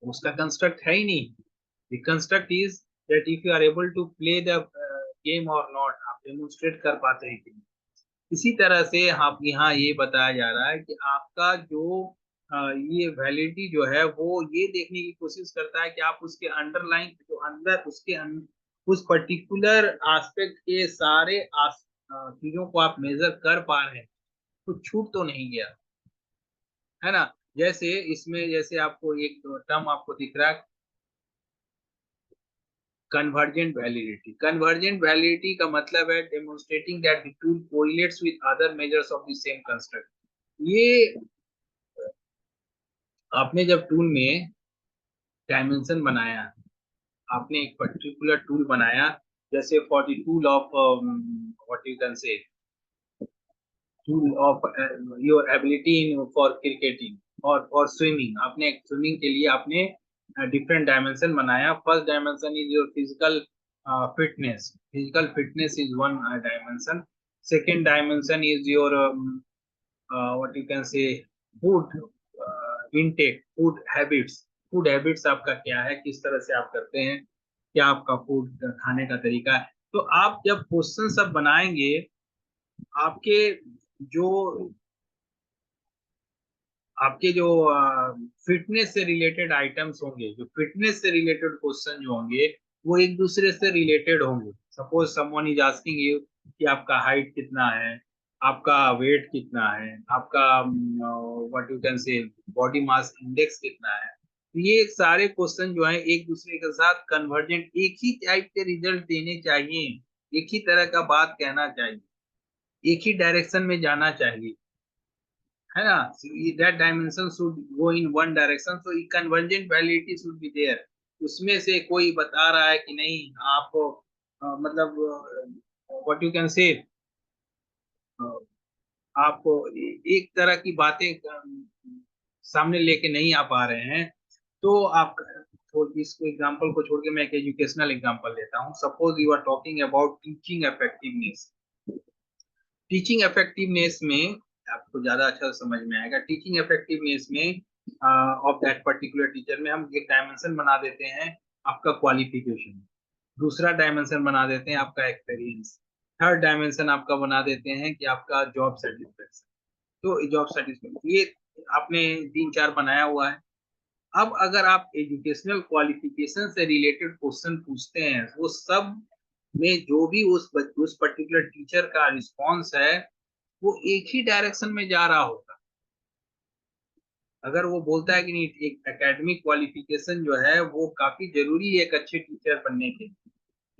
उसका कंस्ट्रक्ट है ही नहीं। The construct is that if you are able to play the game और नॉट, आप डेमोन्स्ट्रेट कर पाते हैं कि नहीं। इसी तरह से आप यहाँ ये बताया जा रहा है कि आपका जो ये वैलिडिटी जो है वो ये देखने की कोशिश करता है कि आप उसके अंडरलाइन जो अंदर उस पर्टिकुलर एस्पेक्ट के सारे चीजों को आप मेजर कर पा रहे हैं, तो छूट तो नहीं गया है ना। जैसे इसमें जैसे आपको एक टर्म आपको दिख रहा है कन्वर्जेंट वैलिडिटी। कन्वर्जेंट वैलिडिटी का मतलब है demonstrating that the tool correlates with other measures of the same construct. ये आपने जब टूल में डायमेंशन बनाया, आपने एक पर्टिकुलर टूल बनाया, जैसे for the tool of what you can से tool of your ability in for cricketing और फॉर स्विमिंग, आपने स्विमिंग के लिए आपने डिफरेंट डायमेंशन बनाया। First dimension is your physical fitness, physical fitness is one dimension. Second dimension is your what you can से फूड इनटेक, फूड हैबिट्स आपका क्या है, किस तरह से आप करते हैं, क्या आपका फूड खाने का तरीका है। तो आप जब क्वेश्चन सब बनाएंगे, आपके जो आपके जो फिटनेस से रिलेटेड आइटम्स होंगे, जो फिटनेस से रिलेटेड क्वेश्चन जो होंगे, वो एक दूसरे से रिलेटेड होंगे। Suppose someone is asking you कि आपका हाइट कितना है, आपका वेट कितना है, आपका व्हाट यू कैन से बॉडी मास इंडेक्स कितना है। तो ये सारे क्वेश्चन जो है एक दूसरे के साथ कन्वर्जेंट एक ही टाइप के रिजल्ट देने चाहिए, एक ही तरह का बात कहना चाहिए, एक ही डायरेक्शन में जाना चाहिए, है ना। That dimension should go in one direction, so convergent validity should be there. उसमें से कोई बता रहा है कि नहीं आप मतलब व्हाट यू कैन से आप एक तरह की बातें सामने लेके नहीं आ पा रहे हैं, तो आप इसको एग्जांपल को छोड़ के मैं एक एजुकेशनल एग्जांपल लेता हूँ। Suppose you are talking about teaching effectiveness. Teaching effectiveness में आपको ज्यादा अच्छा समझ में आएगा। टीचिंग इफेक्टिवनेस में ऑफ दैट पर्टिकुलर टीचर में हम एक डायमेंशन बना देते हैं आपका क्वालिफिकेशन, दूसरा डायमेंशन बना देते हैं आपका एक्सपीरियंस, थर्ड डायमेंशन आपका बना देते हैं कि आपका जॉब सेटिस्फेक्शन। तो जॉब सेटिस्फेक्शन ये आपने तीन चार बनाया हुआ है। अब अगर आप एजुकेशनल क्वालिफिकेशन से रिलेटेड क्वेश्चन पूछते हैं, वो सब में जो भी उस पर्टिकुलर टीचर का रिस्पॉन्स है वो एक ही डायरेक्शन में जा रहा होगा। अगर वो बोलता है कि नहीं एक एकेडमिक क्वालिफिकेशन जो है वो काफी जरूरी है एक अच्छे टीचर बनने के,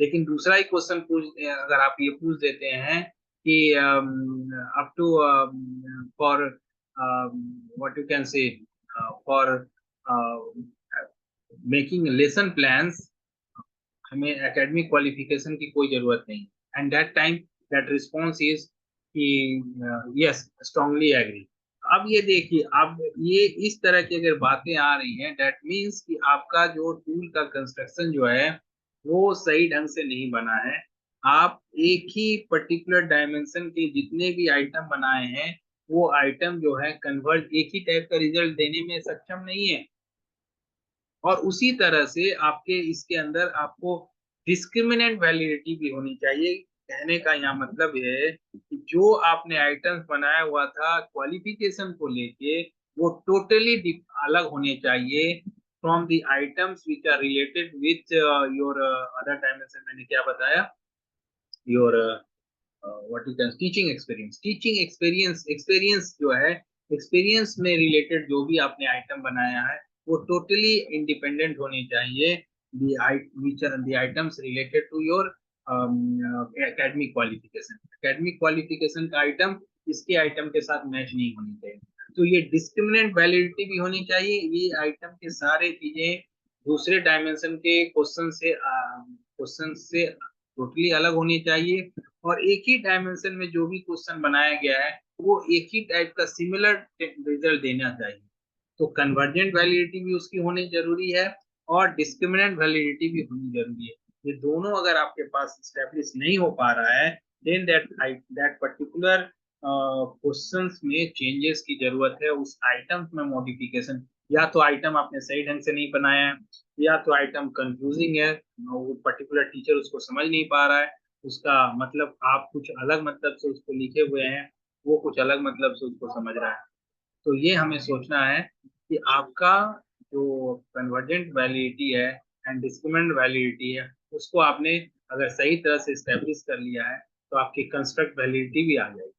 लेकिन दूसरा ही क्वेश्चन पूछ, अगर आप ये पूछ देते हैं कि up to for what you can say for making lesson plans हमें एकेडमिक क्वालिफिकेशन की कोई जरूरत नहीं, and that time that response is कि यस स्ट्रांगली एग्री। अब ये देखिए, अब ये इस तरह की अगर बातें आ रही हैं, दैट मीन्स कि आपका जो टूल का कंस्ट्रक्शन जो है वो सही ढंग से नहीं बना है। आप एक ही पर्टिकुलर डायमेंशन के जितने भी आइटम बनाए हैं वो आइटम जो है कन्वर्ट एक ही टाइप का रिजल्ट देने में सक्षम नहीं है। और उसी तरह से आपके इसके अंदर आपको डिस्क्रिमिनेंट वैलिडिटी भी होनी चाहिए। कहने का यहाँ मतलब ये है कि जो आपने आइटम्स बनाया हुआ था क्वालिफिकेशन को लेके वो टोटली अलग होने चाहिए from the items which are related with your other dimension. मैंने क्या बताया, your what you can teaching experience. Teaching experience experience जो है, एक्सपीरियंस में रिलेटेड जो भी आपने आइटम बनाया है वो टोटली इंडिपेंडेंट होने चाहिए the items related to your academic qualification. Academic qualification का आइटम इसके आइटम के साथ मैच नहीं होनी चाहिए। तो ये डिस्क्रिमिनेंट वैलिडिटी भी होनी चाहिए। ये आइटम के सारे चीजें दूसरे डायमेंशन के क्वेश्चन से टोटली अलग होनी चाहिए, और एक ही डायमेंशन में जो भी क्वेश्चन बनाया गया है वो एक ही टाइप का सिमिलर रिजल्ट देना चाहिए। तो कन्वर्जेंट वैलिडिटी भी उसकी होनी जरूरी है और डिस्क्रिमिनेंट वैलिडिटी भी होनी जरूरी है। ये दोनों अगर आपके पास स्टैब्लिश नहीं हो पा रहा है, देन दैट पर्टिकुलर क्वेश्चंस में चेंजेस की जरूरत है, उस आइटम में मॉडिफिकेशन। या तो आइटम आपने सही ढंग से नहीं बनाया है, या तो आइटम कंफ्यूजिंग है, वो पर्टिकुलर टीचर उसको समझ नहीं पा रहा है, उसका मतलब आप कुछ अलग मतलब से उसको लिखे हुए हैं, वो कुछ अलग मतलब से उसको समझ रहा है। तो ये हमें सोचना है कि आपका जो कन्वर्जेंट वैलिडिटी है एंड डिस्क्रिमिनेंट वैलिडिटी है उसको आपने अगर सही तरह से स्टेब्लिश कर लिया है तो आपकी कंस्ट्रक्ट वैलिडिटी भी आ जाएगी।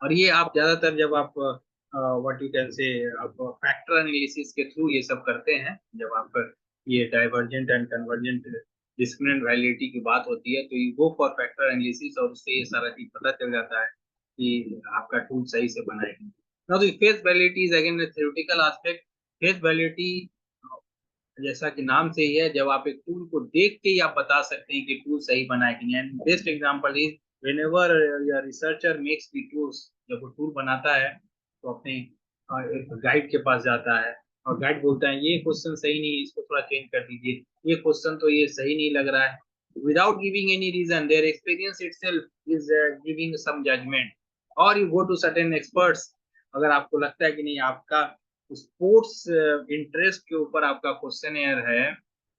और ये आप ज्यादातर जब आप व्हाट यू कैन से आप फैक्टर एनालिसिस के थ्रू ये सब करते हैं, जब आप ये divergent and convergent discriminant validity की बात होती है तो you go for factor analysis, और उससे ये सारा चीज पता चल जाता है कि आपका टूल सही से बना है। Now the face validity is again a theoretical aspect। Face validity जैसा कि नाम से ही है, जब आप एक टूल को देख के ही आप बता सकते हैं कि टूल सही बना है कि नहीं। And best example is whenever your researcher makes the tools, जब वो टूल बनाता है तो अपने एक गाइड के पास जाता है और गाइड बोलता है ये क्वेश्चन सही नहीं है, इसको थोड़ा चेंज कर दीजिए, ये क्वेश्चन तो ये सही नहीं लग रहा है। Without giving any reason there experience itself is giving some judgement. और you go to certain experts, अगर आपको लगता है कि नहीं आपका स्पोर्ट्स इंटरेस्ट के ऊपर आपका क्वेश्चन है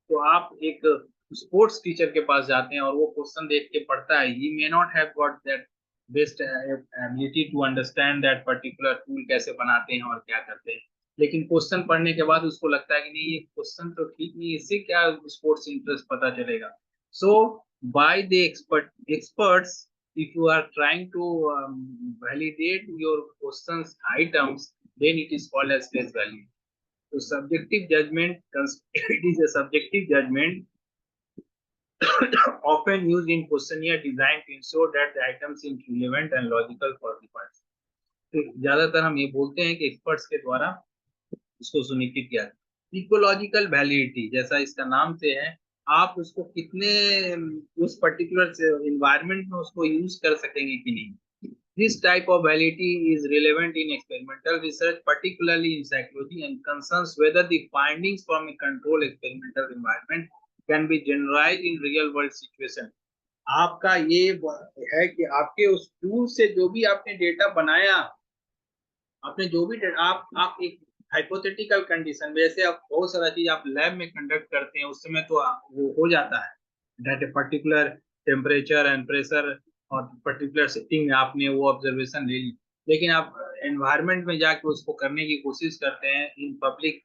तो आप एक स्पोर्ट्स टीचर के पास जाते हैं और वो क्वेश्चन देख के पढ़ता है। He may not have got that best ability to understand that particular tool कैसे बनाते हैं और क्या करते हैं, लेकिन क्वेश्चन पढ़ने के बाद उसको लगता है कि नहीं ये क्वेश्चन तो ठीक नहीं, इससे क्या स्पोर्ट्स इंटरेस्ट पता चलेगा। So by the experts, if you are trying to validate your questions items, then it is called as face value. So subjective judgment, it is a subjective judgment often used in questionnaire designed to ensure that the item seems relevant and logical for the parts. तो ज्यादातर हम ये बोलते हैं कि एक्सपर्ट्स के द्वारा इसको सुनिश्चित किया। इकोलॉजिकल वैलिडिटी जैसा इसका नाम से है, आप उसको कितने उस पर्टिकुलर इन्वायरमेंट में उसको यूज कर सकेंगे कि नहीं. This type of validity is relevant in experimental research, particularly in psychology, and concerns whether the findings from a controlled experimental environment can be generalized in real world situation. आपका ये है कि आपके उस टूल से जो भी आपने डेटा बनाया, आपने जो भी आप एक हाइपोथेटिकल कंडीशन, जैसे आप बहुत सारा चीज आप लैब में कंडक्ट करते हैं, उस समय तो वो हो जाता है that a particular temperature and pressure और पर्टिकुलर सेटिंग में आपने वो ऑब्जर्वेशन ले ली. लेकिन आप एनवायरनमेंट में जाके उसको करने की कोशिश करते हैं in public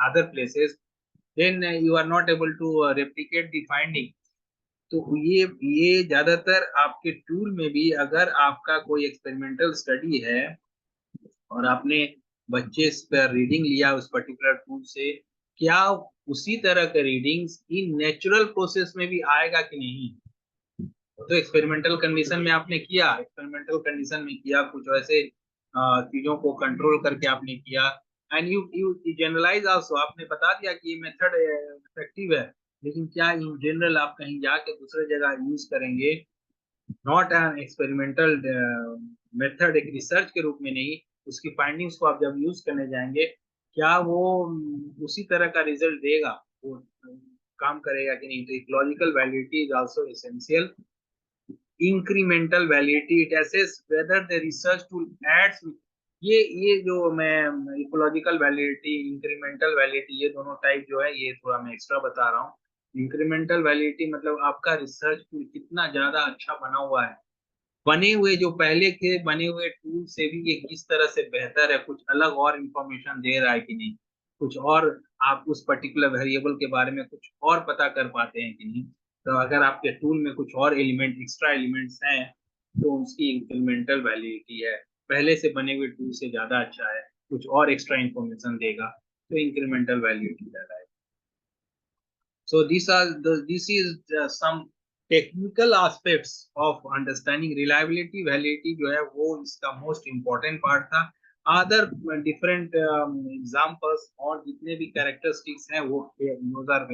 other places, then you are not able to replicate the finding. तो ये ज्यादातर आपके टूल में भी, अगर आपका कोई एक्सपेरिमेंटल स्टडी है और आपने बच्चे पर रीडिंग लिया उस पर्टिकुलर टूल से, क्या उसी तरह का रीडिंग्स इन नेचुरल प्रोसेस में भी आएगा कि नहीं. तो एक्सपेरिमेंटल कंडीशन में आपने किया, एक्सपेरिमेंटल कंडीशन में किया कुछ वैसे चीजों को कंट्रोल करके आपने किया, and you you generalize also, आपने बता दिया कि ये मेथड इफेक्टिव है, लेकिन क्या इन जनरल आप कहीं जाके दूसरे जगह यूज करेंगे, नॉट एन एक्सपेरिमेंटल मेथड, एक रिसर्च के रूप में नहीं, उसकी फाइंडिंग्स को आप जब यूज करने जाएंगे, क्या वो उसी तरह का रिजल्ट देगा, वो काम करेगा कि नहीं. तो ecological validity is also essential. Incremental validity, it assess whether the research tool aids. ये जो मैं इकोलॉजिकल वैलिडिटी, इंक्रीमेंटल वैलिडिटी, ये दोनों टाइप जो है ये थोड़ा मैं एक्स्ट्रा बता रहा हूँ. इंक्रीमेंटल वैलिडिटी मतलब आपका रिसर्च टूल कितना ज्यादा अच्छा बना हुआ है, बने हुए जो पहले के बने हुए टूल से भी ये किस तरह से बेहतर है, कुछ अलग और इंफॉर्मेशन दे रहा है कि नहीं, कुछ और आप उस पर्टिकुलर वेरिएबल के बारे में कुछ और पता कर पाते हैं कि नहीं. तो अगर आपके टूल में कुछ और एलिमेंट, एक्स्ट्रा एलिमेंट्स हैं, तो उसकी इंक्रीमेंटल वैलिडिटी है, पहले से बने हुए टूल से ज्यादा अच्छा है, कुछ और एक्स्ट्रा इंफॉर्मेशन देगा, तो इंक्रीमेंटल वैलिडिटी ज्यादा है. So this is some technical aspects of understanding reliability. Validity जो है वो इसका most important part था. Other different examples और जितने भी characteristics हैं वो those are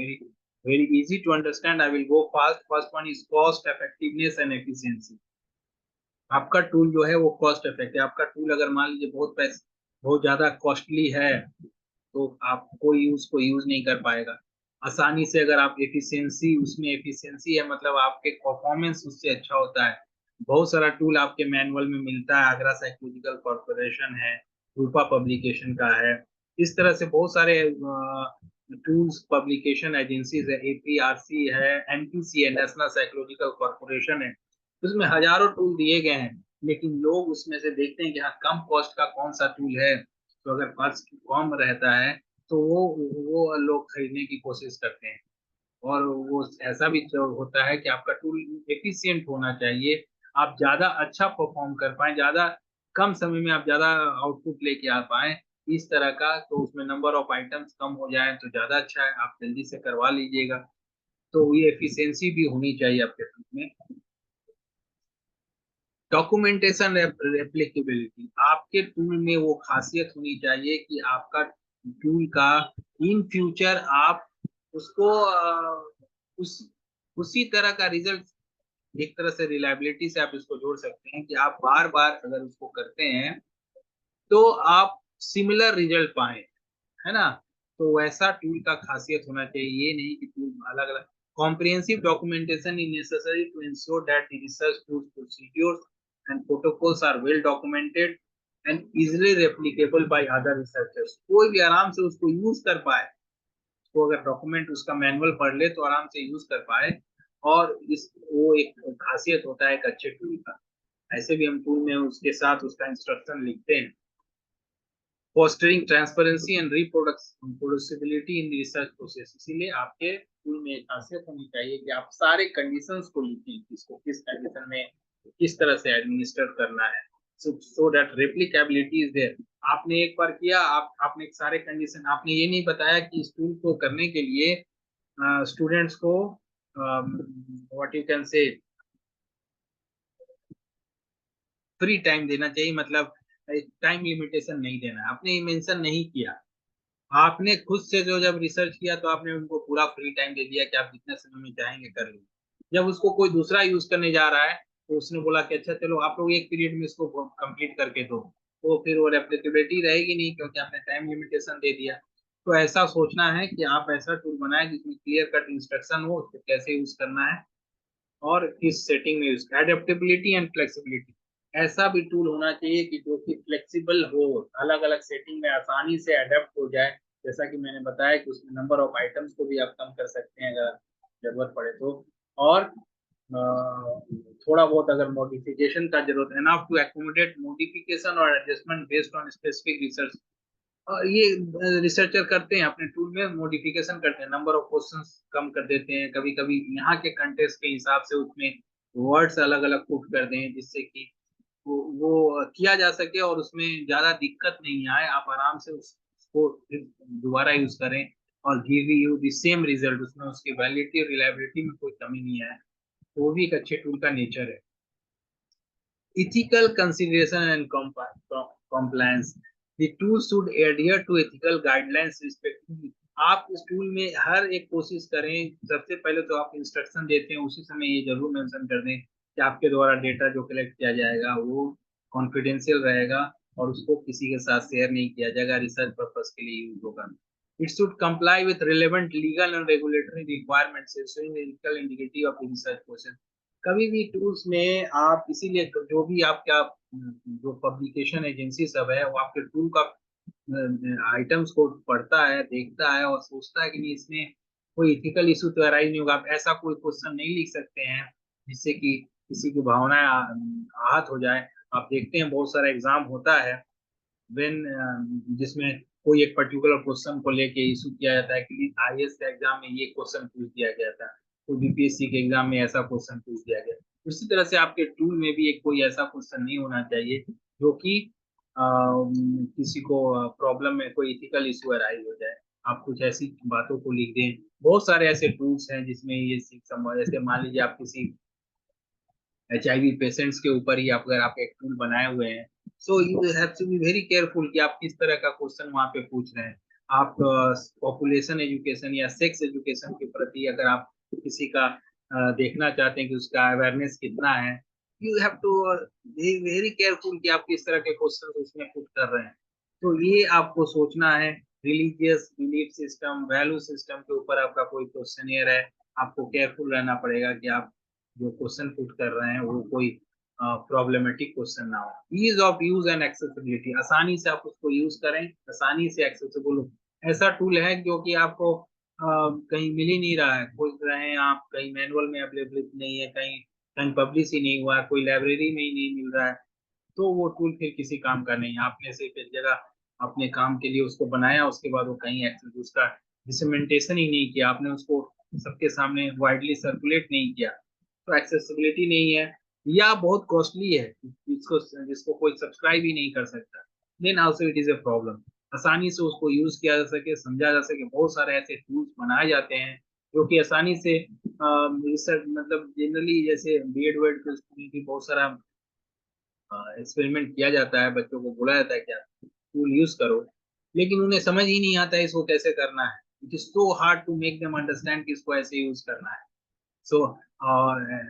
very easy to understand. I will go fast. First one is cost effectiveness and efficiency. आपका टूल जो है वो कॉस्ट इफेक्टिव, आपका टूल अगर मान लीजिए बहुत ज्यादा कॉस्टली है, तो आप कोई उसको यूज नहीं कर पाएगा आसानी से. अगर आप एफिशिएंसी, उसमें एफिशिएंसी है मतलब आपके परफॉर्मेंस उससे अच्छा होता है. बहुत सारा टूल आपके मैनुअल में मिलता है, आगरा साइकोलॉजिकल कॉर्पोरेशन है, रूपा पब्लिकेशन का है, इस तरह से बहुत सारे टूल्स पब्लिकेशन एजेंसीज है, एपीआरसी है, एनपीसी है, नेशनल साइकोलॉजिकल कॉर्पोरेशन है. उसमें हजारों टूल दिए गए हैं, लेकिन लोग उसमें से देखते हैं कि हाँ कम कॉस्ट का कौन सा टूल है, तो अगर कॉस्ट कम रहता है तो वो लोग खरीदने की कोशिश करते हैं. और वो ऐसा भी तो होता है कि आपका टूल एफिशिएंट होना चाहिए, आप ज्यादा अच्छा परफॉर्म कर पाए, ज्यादा कम समय में आप ज्यादा आउटपुट लेके आ पाए, इस तरह का. तो उसमें नंबर ऑफ आइटम्स कम हो जाए तो ज्यादा अच्छा है, आप जल्दी से करवा लीजिएगा. तो ये एफिशिएंसी भी होनी चाहिए आपके टूल में. डॉक्यूमेंटेशन रेप्लिकेबिलिटी, आपके टूल में वो खासियत होनी चाहिए कि आपका टूल का इन फ्यूचर आप उसको उस उसी तरह का रिजल्ट, एक तरह से रिलायबिलिटी से आप इसको जोड़ सकते हैं कि आप बार बार अगर उसको करते हैं तो आप सिमिलर रिजल्ट पाए, है ना. तो वैसा टूल का खासियत होना चाहिए, ये नहीं कि टूल अलग अलग. comprehensive documentation is necessary to ensure that the research tools, procedures and protocols are well documented and easily replicable by other researchers. कोई भी आराम से उसको यूज कर पाए, तो अगर डॉक्यूमेंट उसका मैनुअल पढ़ ले तो आराम से यूज कर पाए. और इस वो एक खासियत होता है एक अच्छे टूल का. ऐसे भी हम टूल में उसके साथ उसका इंस्ट्रक्शन लिखते हैं. fostering transparency and reproducibility in the research process, इसीलिए आपके टूल में एक खासियत होनी चाहिए कि आप सारे कंडीशंस को लिखें, किसको किस कंडीशन में किस तरह से एडमिनिस्टर करना है, so that replicability is there. आपने एक बार किया, आपने सारे कंडीशन, आपने ये नहीं बताया कि इस टूल को करने के लिए स्टूडेंट्स को व्हाट यू कैन से फ्री टाइम देना चाहिए, मतलब टाइम लिमिटेशन नहीं देना है, आपने ये मेंशन नहीं किया. आपने खुद से जो जब रिसर्च किया तो आपने उनको पूरा फ्री टाइम दे दिया कि आप जितने समय में चाहेंगे कर लीजिए। जब उसको कोई दूसरा यूज करने जा रहा है तो उसने बोला कि अच्छा चलो आप लोग एक पीरियड में इसको कंप्लीट करके दो, तो फिर वो रेप्लिकेबिलिटी रहेगी नहीं क्योंकि आपने टाइम लिमिटेशन दे दिया। तो ऐसा सोचना है कि आप ऐसा टूल बनाएं जिसमें क्लियर कट इंस्ट्रक्शन हो उसको कैसे यूज करना है और किस सेटिंग में यूज, एडेप्टेबिलिटी एंड फ्लेक्सिबिलिटी। ऐसा भी टूल होना चाहिए कि जो कि फ्लेक्सिबल हो, अलग अलग सेटिंग में आसानी से अडेप्ट हो जाए। जैसा कि मैंने बताया कि उसमें नंबर ऑफ आइटम्स को भी आप कम कर सकते हैं अगर जरूरत पड़े तो। और थोड़ा बहुत अगर मॉडिफिकेशन का जरूरत है ना, टू एकोमोडेट मॉडिफिकेशन और adjustment based on specific research. ये रिसर्चर करते हैं अपने टूल में मॉडिफिकेशन करते हैं, नंबर ऑफ क्वेश्चंस कम कर देते हैं, कभी कभी यहाँ के कंटेक्स्ट के हिसाब से उसमें वर्ड्स अलग अलग पुट कर दें जिससे कि वो किया जा सके और उसमें ज्यादा दिक्कत नहीं आए, आप आराम से उसको फिर दोबारा यूज करें और give you the same result, उसमें उसकी वैलिडिटी और रिलायबिलिटी में कोई कमी नहीं आए। तो वो भी एक अच्छे टूल का नेचर है। ethical consideration and compliance. The tool should adhere to ethical guidelines respectively. आप इस टूल में हर एक कोशिश करें, सबसे पहले तो आप इंस्ट्रक्शन देते हैं उसी समय ये जरूर मेंशन कर दें कि आपके द्वारा डेटा जो कलेक्ट किया जाएगा वो कॉन्फिडेंशियल रहेगा और उसको किसी के साथ शेयर नहीं किया जाएगा, रिसर्च पर्पस के लिए यूज होगा। It should comply with relevant legal and regulatory requirements, ensuring the ethical integrity of the research process. कभी भी टूल्स में आप इसीलिए जो भी आपका जो पब्लिकेशन एजेंसी सब है वो आपके टूल का आइटम्स को पढ़ता है, देखता है और सोचता है कि नहीं इसमें कोई इथिकल इशू तो अराइज नहीं होगा। आप ऐसा कोई क्वेश्चन नहीं लिख सकते हैं जिससे कि किसी की भावनाएं आहत हो जाए। आप देखते हैं बहुत सारा एग्जाम होता है व्हेन जिसमें कोई एक पर्टिकुलर क्वेश्चन को लेके इशू किया जाता है कि आईएएस के एग्जाम में ये क्वेश्चन पूछ दिया गया था, तो बीपीएससी के एग्जाम में ऐसा क्वेश्चन पूछ दिया गया। उसी तरह से आपके टूल में भी एक कोई ऐसा क्वेश्चन नहीं होना चाहिए जो कि किसी को प्रॉब्लम में कोई इथिकल इशू अराइज हो जाए। आप कुछ ऐसी बातों को लिख दें। बहुत सारे ऐसे टूल्स हैं जिसमें ये जैसे मान लीजिए आप किसी HIV पेशेंट्स के ऊपर ही आप अगर आप एक टूल बनाए हुए हैं, so you have to be very careful कि आप किस तरह का क्वेश्चन वहां पे पूछ रहे हैं। आप पॉपुलेशन एजुकेशन या सेक्स एजुकेशन के प्रति अगर आप किसी का देखना चाहते हैं कि उसका अवेयरनेस कितना है, you have to be very careful कि आप किस तरह के क्वेश्चन उसमें पुट कर रहे हैं। तो ये आपको सोचना है। Religious belief system, value system के ऊपर आपका कोई क्वेश्चनियर है, आपको केयरफुल रहना पड़ेगा कि आप जो क्वेश्चन पुट कर रहे हैं वो कोई प्रॉब्लमैटिक क्वेश्चन ना हो। Ease of use and accessibility, आसानी से आप उसको यूज करें, आसानी से एक्सेसिबल हो। ऐसा टूल है जो कि आपको कहीं मिल ही नहीं रहा है, खोज रहे हैं आप कहीं मैनुअल में अवेलेबल नहीं है, कहीं कहीं पब्लिश ही नहीं हुआ है, कोई लाइब्रेरी में ही नहीं मिल रहा है, तो वो टूल फिर किसी काम का नहीं है। आपने सिर्फ एक जगह अपने काम के लिए उसको बनाया, उसके बाद वो कहीं एक्सेस उसका डिसमेंटेशन ही नहीं किया, आपने उसको सबके सामने वाइडली सर्कुलेट नहीं किया, तो एक्सेसिबिलिटी नहीं है या बहुत कॉस्टली है जिसको जिसको कोई सब्सक्राइब ही नहीं कर सकता, then also it is a problem. आसानी से उसको यूज किया जा सके, समझा जा सके, बहुत सारे ऐसे टूल्स बनाए जाते हैं जो कि आसानी से रिसर्च मतलब जनरली जैसे बीएड वेड के स्टूडेंट भी बहुत सारा एक्सपेरिमेंट किया जाता है, बच्चों को बोला जाता है कि आप टूल यूज करो, लेकिन उन्हें समझ ही नहीं आता है इसको कैसे करना है। It is so hard to make them understand कि इसको ऐसे यूज करना है। सो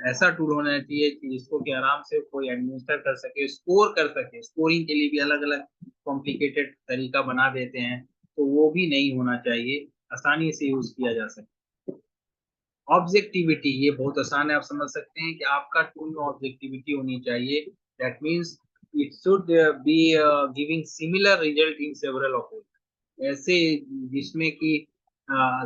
ऐसा टूल होना चाहिए कि जिसको कि आराम से कोई एडमिनिस्टर कर सके, स्कोर कर सके। स्कोरिंग के लिए भी अलग अलग कॉम्प्लिकेटेड तरीका बना देते हैं, तो वो भी नहीं होना चाहिए, आसानी से यूज किया जा सके। ऑब्जेक्टिविटी, ये बहुत आसान है, आप समझ सकते हैं कि आपका टूल में ऑब्जेक्टिविटी होनी चाहिए। That means it should be giving similar result in several of ऐसे जिसमें कि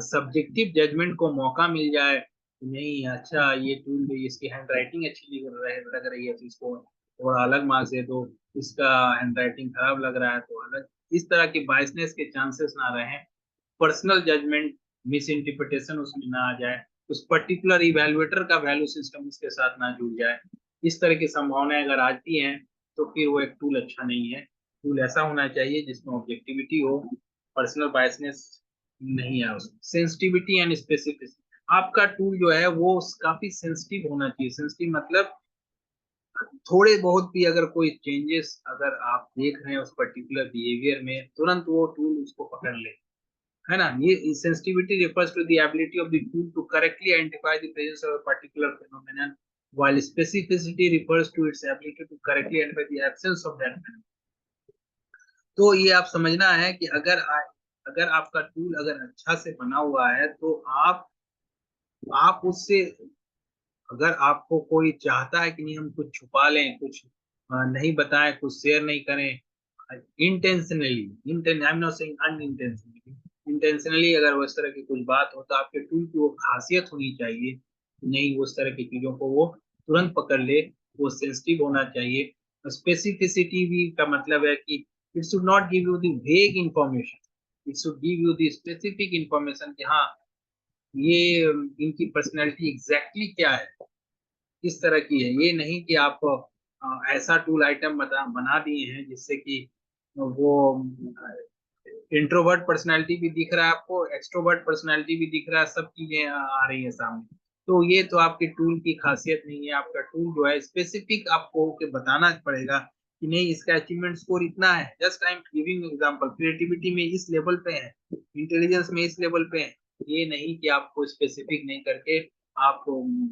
सब्जेक्टिव जजमेंट को मौका मिल जाए। नहीं अच्छा ये टूल इसकी हैंड राइटिंग अच्छी लग रही है तो इसको थोड़ा अलग मार्क्स दे दो, इसका हैंड राइटिंग खराब लग रहा है तो अलग। इस तरह की बायसनेस के चांसेस ना रहे, पर्सनल जजमेंट मिस इंटरप्रिटेशन उसमें ना आ जाए, उस पर्टिकुलर इवेलुएटर का वैल्यू सिस्टम उसके साथ ना जुड़ जाए। इस तरह की संभावनाएं अगर आती हैं तो फिर वो एक टूल अच्छा नहीं है। टूल ऐसा होना चाहिए जिसमें ऑब्जेक्टिविटी हो, पर्सनल बायसनेस नहीं है उसमें, सेंसिटिविटी एंड स्पेसिफिसिटी। आपका टूल जो है वो काफी सेंसिटिव होना चाहिए। सेंसिटिव मतलब थोड़े बहुत भी अगर कोई चेंजेस अगर आप देख रहे हैं उस पर्टिकुलर बिहेवियर में, तुरंत वो टूल उसको पकड़ ले। है ना। ये sensitivity refers to the ability of the tool to correctly identify the presence of a particular phenomenon, while specificity refers to its ability to correctly identify the absence of that phenomenon. तो ये आप समझना है कि अगर आपका टूल अगर अच्छा से बना हुआ है तो आप उससे, अगर आपको कोई चाहता है कि नहीं हम कुछ छुपा लें, कुछ नहीं बताएं, कुछ शेयर नहीं करें intentionally, I am not saying unintentionally, intentionally अगर उस तरह की कुछ बात हो तो आपके टूल की वो खासियत होनी चाहिए कि नहीं उस तरह की चीजों को वो तुरंत पकड़ ले, वो सेंसिटिव होना चाहिए। स्पेसिफिसिटी भी का मतलब है कि it should not give you the वेग information, it should give you the specific information कि हाँ ये इनकी पर्सनैलिटी एग्जैक्टली क्या है, किस तरह की है। ये नहीं कि आप ऐसा टूल आइटम बना दिए हैं जिससे कि वो इंट्रोवर्ट पर्सनालिटी भी दिख रहा है आपको, एक्सट्रोवर्ट पर्सनालिटी भी दिख रहा है, सब चीजें आ रही है सामने। तो ये तो आपके टूल की खासियत नहीं है। आपका टूल जो है स्पेसिफिक आपको के बताना पड़ेगा कि नहीं इसका अचीवमेंट स्कोर इतना है। Just I am giving example, creativity में इस लेवल पे है, इंटेलिजेंस में इस लेवल पे है। ये नहीं कि आपको स्पेसिफिक नहीं करके आप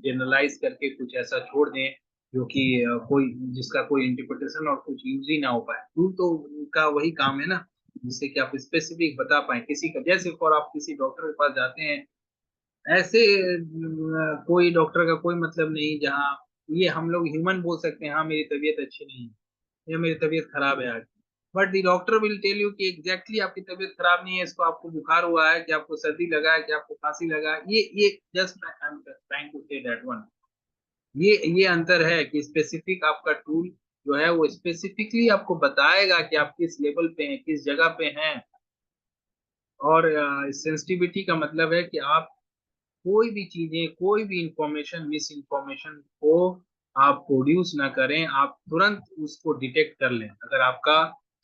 जनरलाइज करके कुछ ऐसा छोड़ दें जो कि कोई जिसका कोई इंटरप्रिटेशन और कुछ यूज ही ना हो पाए। टूल तो का वही काम है ना, जिससे कि आप स्पेसिफिक बता पाए किसी का। जैसे फॉर आप किसी डॉक्टर के पास जाते हैं, ऐसे कोई डॉक्टर का कोई मतलब नहीं जहाँ ये हम लोग ह्यूमन बोल सकते हैं हाँ मेरी तबीयत अच्छी नहीं है या मेरी तबीयत खराब है आज, but the doctor will tell you कि एग्जैक्टली आपकी तबीयत खराब नहीं है, इसको आपको बुखार हुआ है, कि आपको सर्दी लगा है, कि आपको खांसी लगा है। ये just I am trying to say that one. ये अंतर है कि स्पेसिफिक आपका टूल जो है वो स्पेसिफिकली आपको बताएगा कि आप किस लेवल पे हैं, किस जगह पे हैं। और सेंसिटिविटी का मतलब है कि आप कोई भी चीजें, कोई भी इंफॉर्मेशन, मिस इंफॉर्मेशन को आप प्रोड्यूस ना करें, आप तुरंत उसको डिटेक्ट कर लें। अगर आपका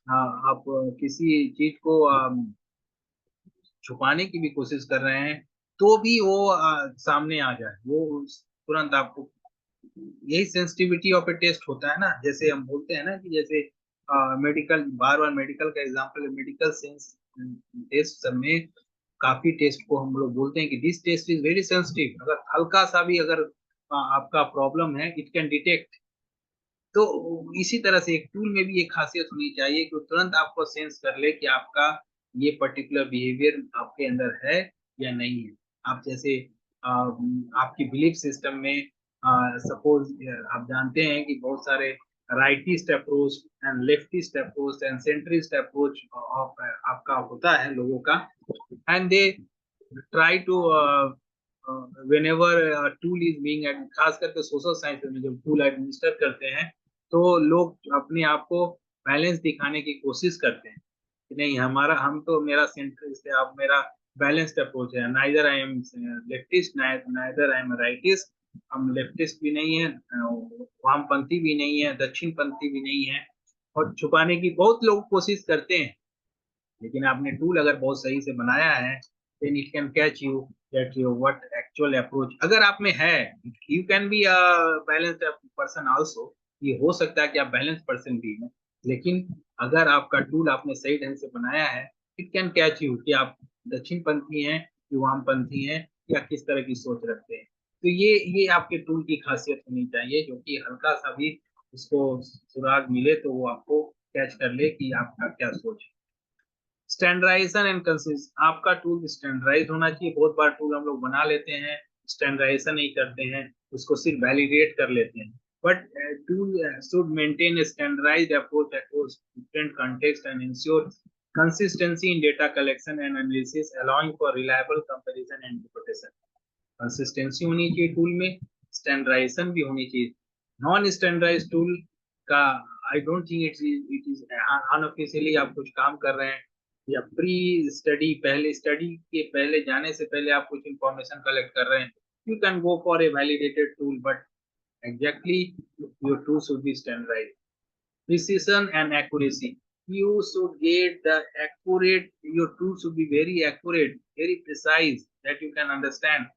आप किसी चीज को छुपाने की भी कोशिश कर रहे हैं तो भी वो सामने आ जाए, वो तुरंत आपको, यही सेंसिटिविटी ऑफ ए टेस्ट होता है ना। जैसे हम बोलते हैं ना कि जैसे मेडिकल, बार बार मेडिकल का एग्जांपल, मेडिकल सेंस टेस्ट सब में काफी टेस्ट को हम लोग बोलते हैं कि this test is very sensitive. अगर हल्का सा भी अगर आपका प्रॉब्लम है इट कैन डिटेक्ट। तो इसी तरह से एक टूल में भी एक खासियत होनी चाहिए कि वो तुरंत आपको सेंस कर ले कि आपका ये पर्टिकुलर बिहेवियर आपके अंदर है या नहीं है। आप जैसे आपकी बिलीफ सिस्टम में सपोज आप जानते हैं कि बहुत सारे rightist approach and leftist approach and centrist approach of आपका होता है लोगों का, and they try to whenever tool is being, खास करके सोशल साइंस में जब टूल एडमिनिस्टर करते हैं तो लोग अपने आप को बैलेंस दिखाने की कोशिश करते हैं कि नहीं हमारा, हम तो मेरा सेंट्रिस्ट है, अब मेरा बैलेंस्ड अप्रोच है, neither I am leftist neither I am rightist. हम लेफ्टिस्ट भी नहीं है, वामपंथी भी नहीं है, दक्षिणपंथी भी नहीं है। और छुपाने की बहुत लोग कोशिश करते हैं, लेकिन आपने टूल अगर बहुत सही से बनाया है then it can catch you that you what actual approach अगर आप में है। You can be a balanced person also, ये हो सकता है कि आप बैलेंस पर्सन भी हैं, लेकिन अगर आपका टूल आपने सही ढंग से बनाया है इट कैन कैच यू कि आप दक्षिणपंथी हैं कि वामपंथी हैं या किस तरह की सोच रखते हैं। तो ये आपके टूल की खासियत होनी चाहिए, जो कि हल्का सा भी उसको सुराग मिले तो वो आपको कैच कर ले कि आपका क्या सोच है। स्टैंडर्डाइजेशन एंड कंसिस्ट, आपका टूल स्टैंडर्डाइज होना चाहिए। बहुत बार टूल हम लोग बना लेते हैं, स्टैंडर्डाइजेशन नहीं करते हैं, उसको सिर्फ वैलिडेट कर लेते हैं। But tool should maintain standardized approach across different context and ensure consistency in data collection and analysis, allowing for reliable comparison and interpretation. Consistency होनी चाहिए टूल में, स्टैंडर्डाइजेशन भी होनी चाहिए। नॉन स्टैंडर्डाइज टूल का I don't think it is unofficially आप कुछ काम कर रहे हैं या प्री स्टडी, पहले स्टडी के पहले जाने से पहले आप कुछ इंफॉर्मेशन कलेक्ट कर रहे हैं, you can go for a validated tool, but exactly your tool should be standardize. precision and accuracy, you should get the accurate, your tool should be very accurate, very precise, that you can understand,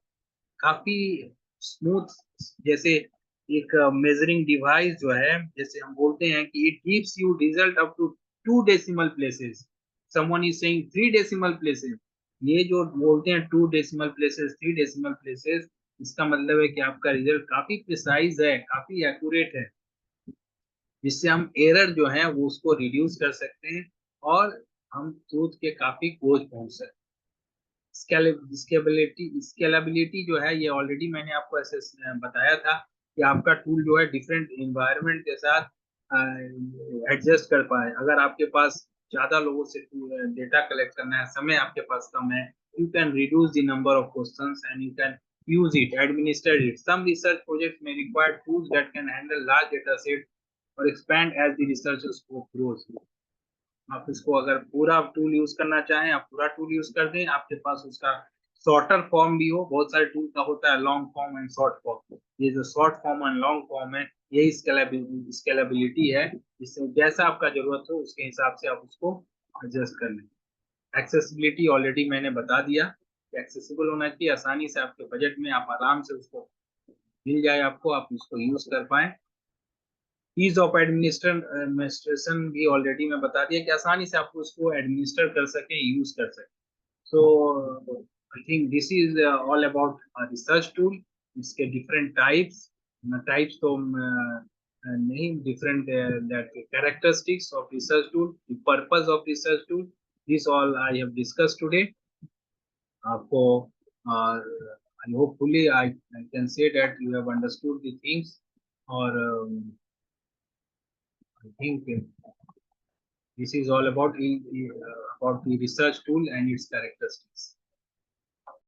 काफी स्मूथ। जैसे एक मेजरिंग डिवाइस जो है, जैसे हम बोलते हैं कि it gives you result up to 2 decimal places, someone is saying 3 decimal places, ये जो बोलते हैं 2 डेसिमल प्लेसेस, 3 डेसिमल प्लेसेस, इसका मतलब है कि आपका रिजल्ट काफी प्रिसाइज है, काफी एक्यूरेट है, जिससे हम एरर जो है वो उसको रिड्यूस कर सकते हैं और हम ट्रूथ के काफी क्लोज पहुंच सकते हैं। स्केलेबिलिटी जो है, ये ऑलरेडी मैंने आपको ऐसे बताया था कि आपका टूल जो है डिफरेंट इन्वायरमेंट के साथ एडजस्ट कर पाए। अगर आपके पास ज्यादा लोगों से डेटा कलेक्ट करना है, समय आपके पास कम है, you can reduce the number of questions and you can use it, administer it. Some research projects may require tools that can handle large data sets or expand as the research scope grows. आप इसको अगर पूरा टूल यूज करना चाहें, आप पूरा टूल यूज कर दें, आपके पास उसका शॉर्टर फॉर्म भी हो। बहुत सारे टूल का होता है long form and short form. ये जो short form and long form है, यही स्केलेबिलिटी है, जिससे जैसा आपका जरूरत हो उसके हिसाब से आप उसको एडजस्ट कर लें। एक्सेसिबिलिटी ऑलरेडी मैंने बता दिया कि एक्सेसिबल होना चाहिए, आसानी से आपके बजट में आप आराम से उसको मिल जाए, आपको आप उसको यूज कर पाए। ईज ऑफ एडमिनिस्ट्रेशन भी ऑलरेडी मैं बता दिया कि आसानी से आप उसको एडमिनिस्टर कर सके, यूज कर सके। So I think this is all about research tool. इसके डिफरेंट टाइप्स, टाइप्स तो नहीं, different that characteristics of research tool, purpose of research tool, this all I have discuss today. आपको I hopefully I can say that you have understood the things, और I think this is all about the research tool and its characteristics.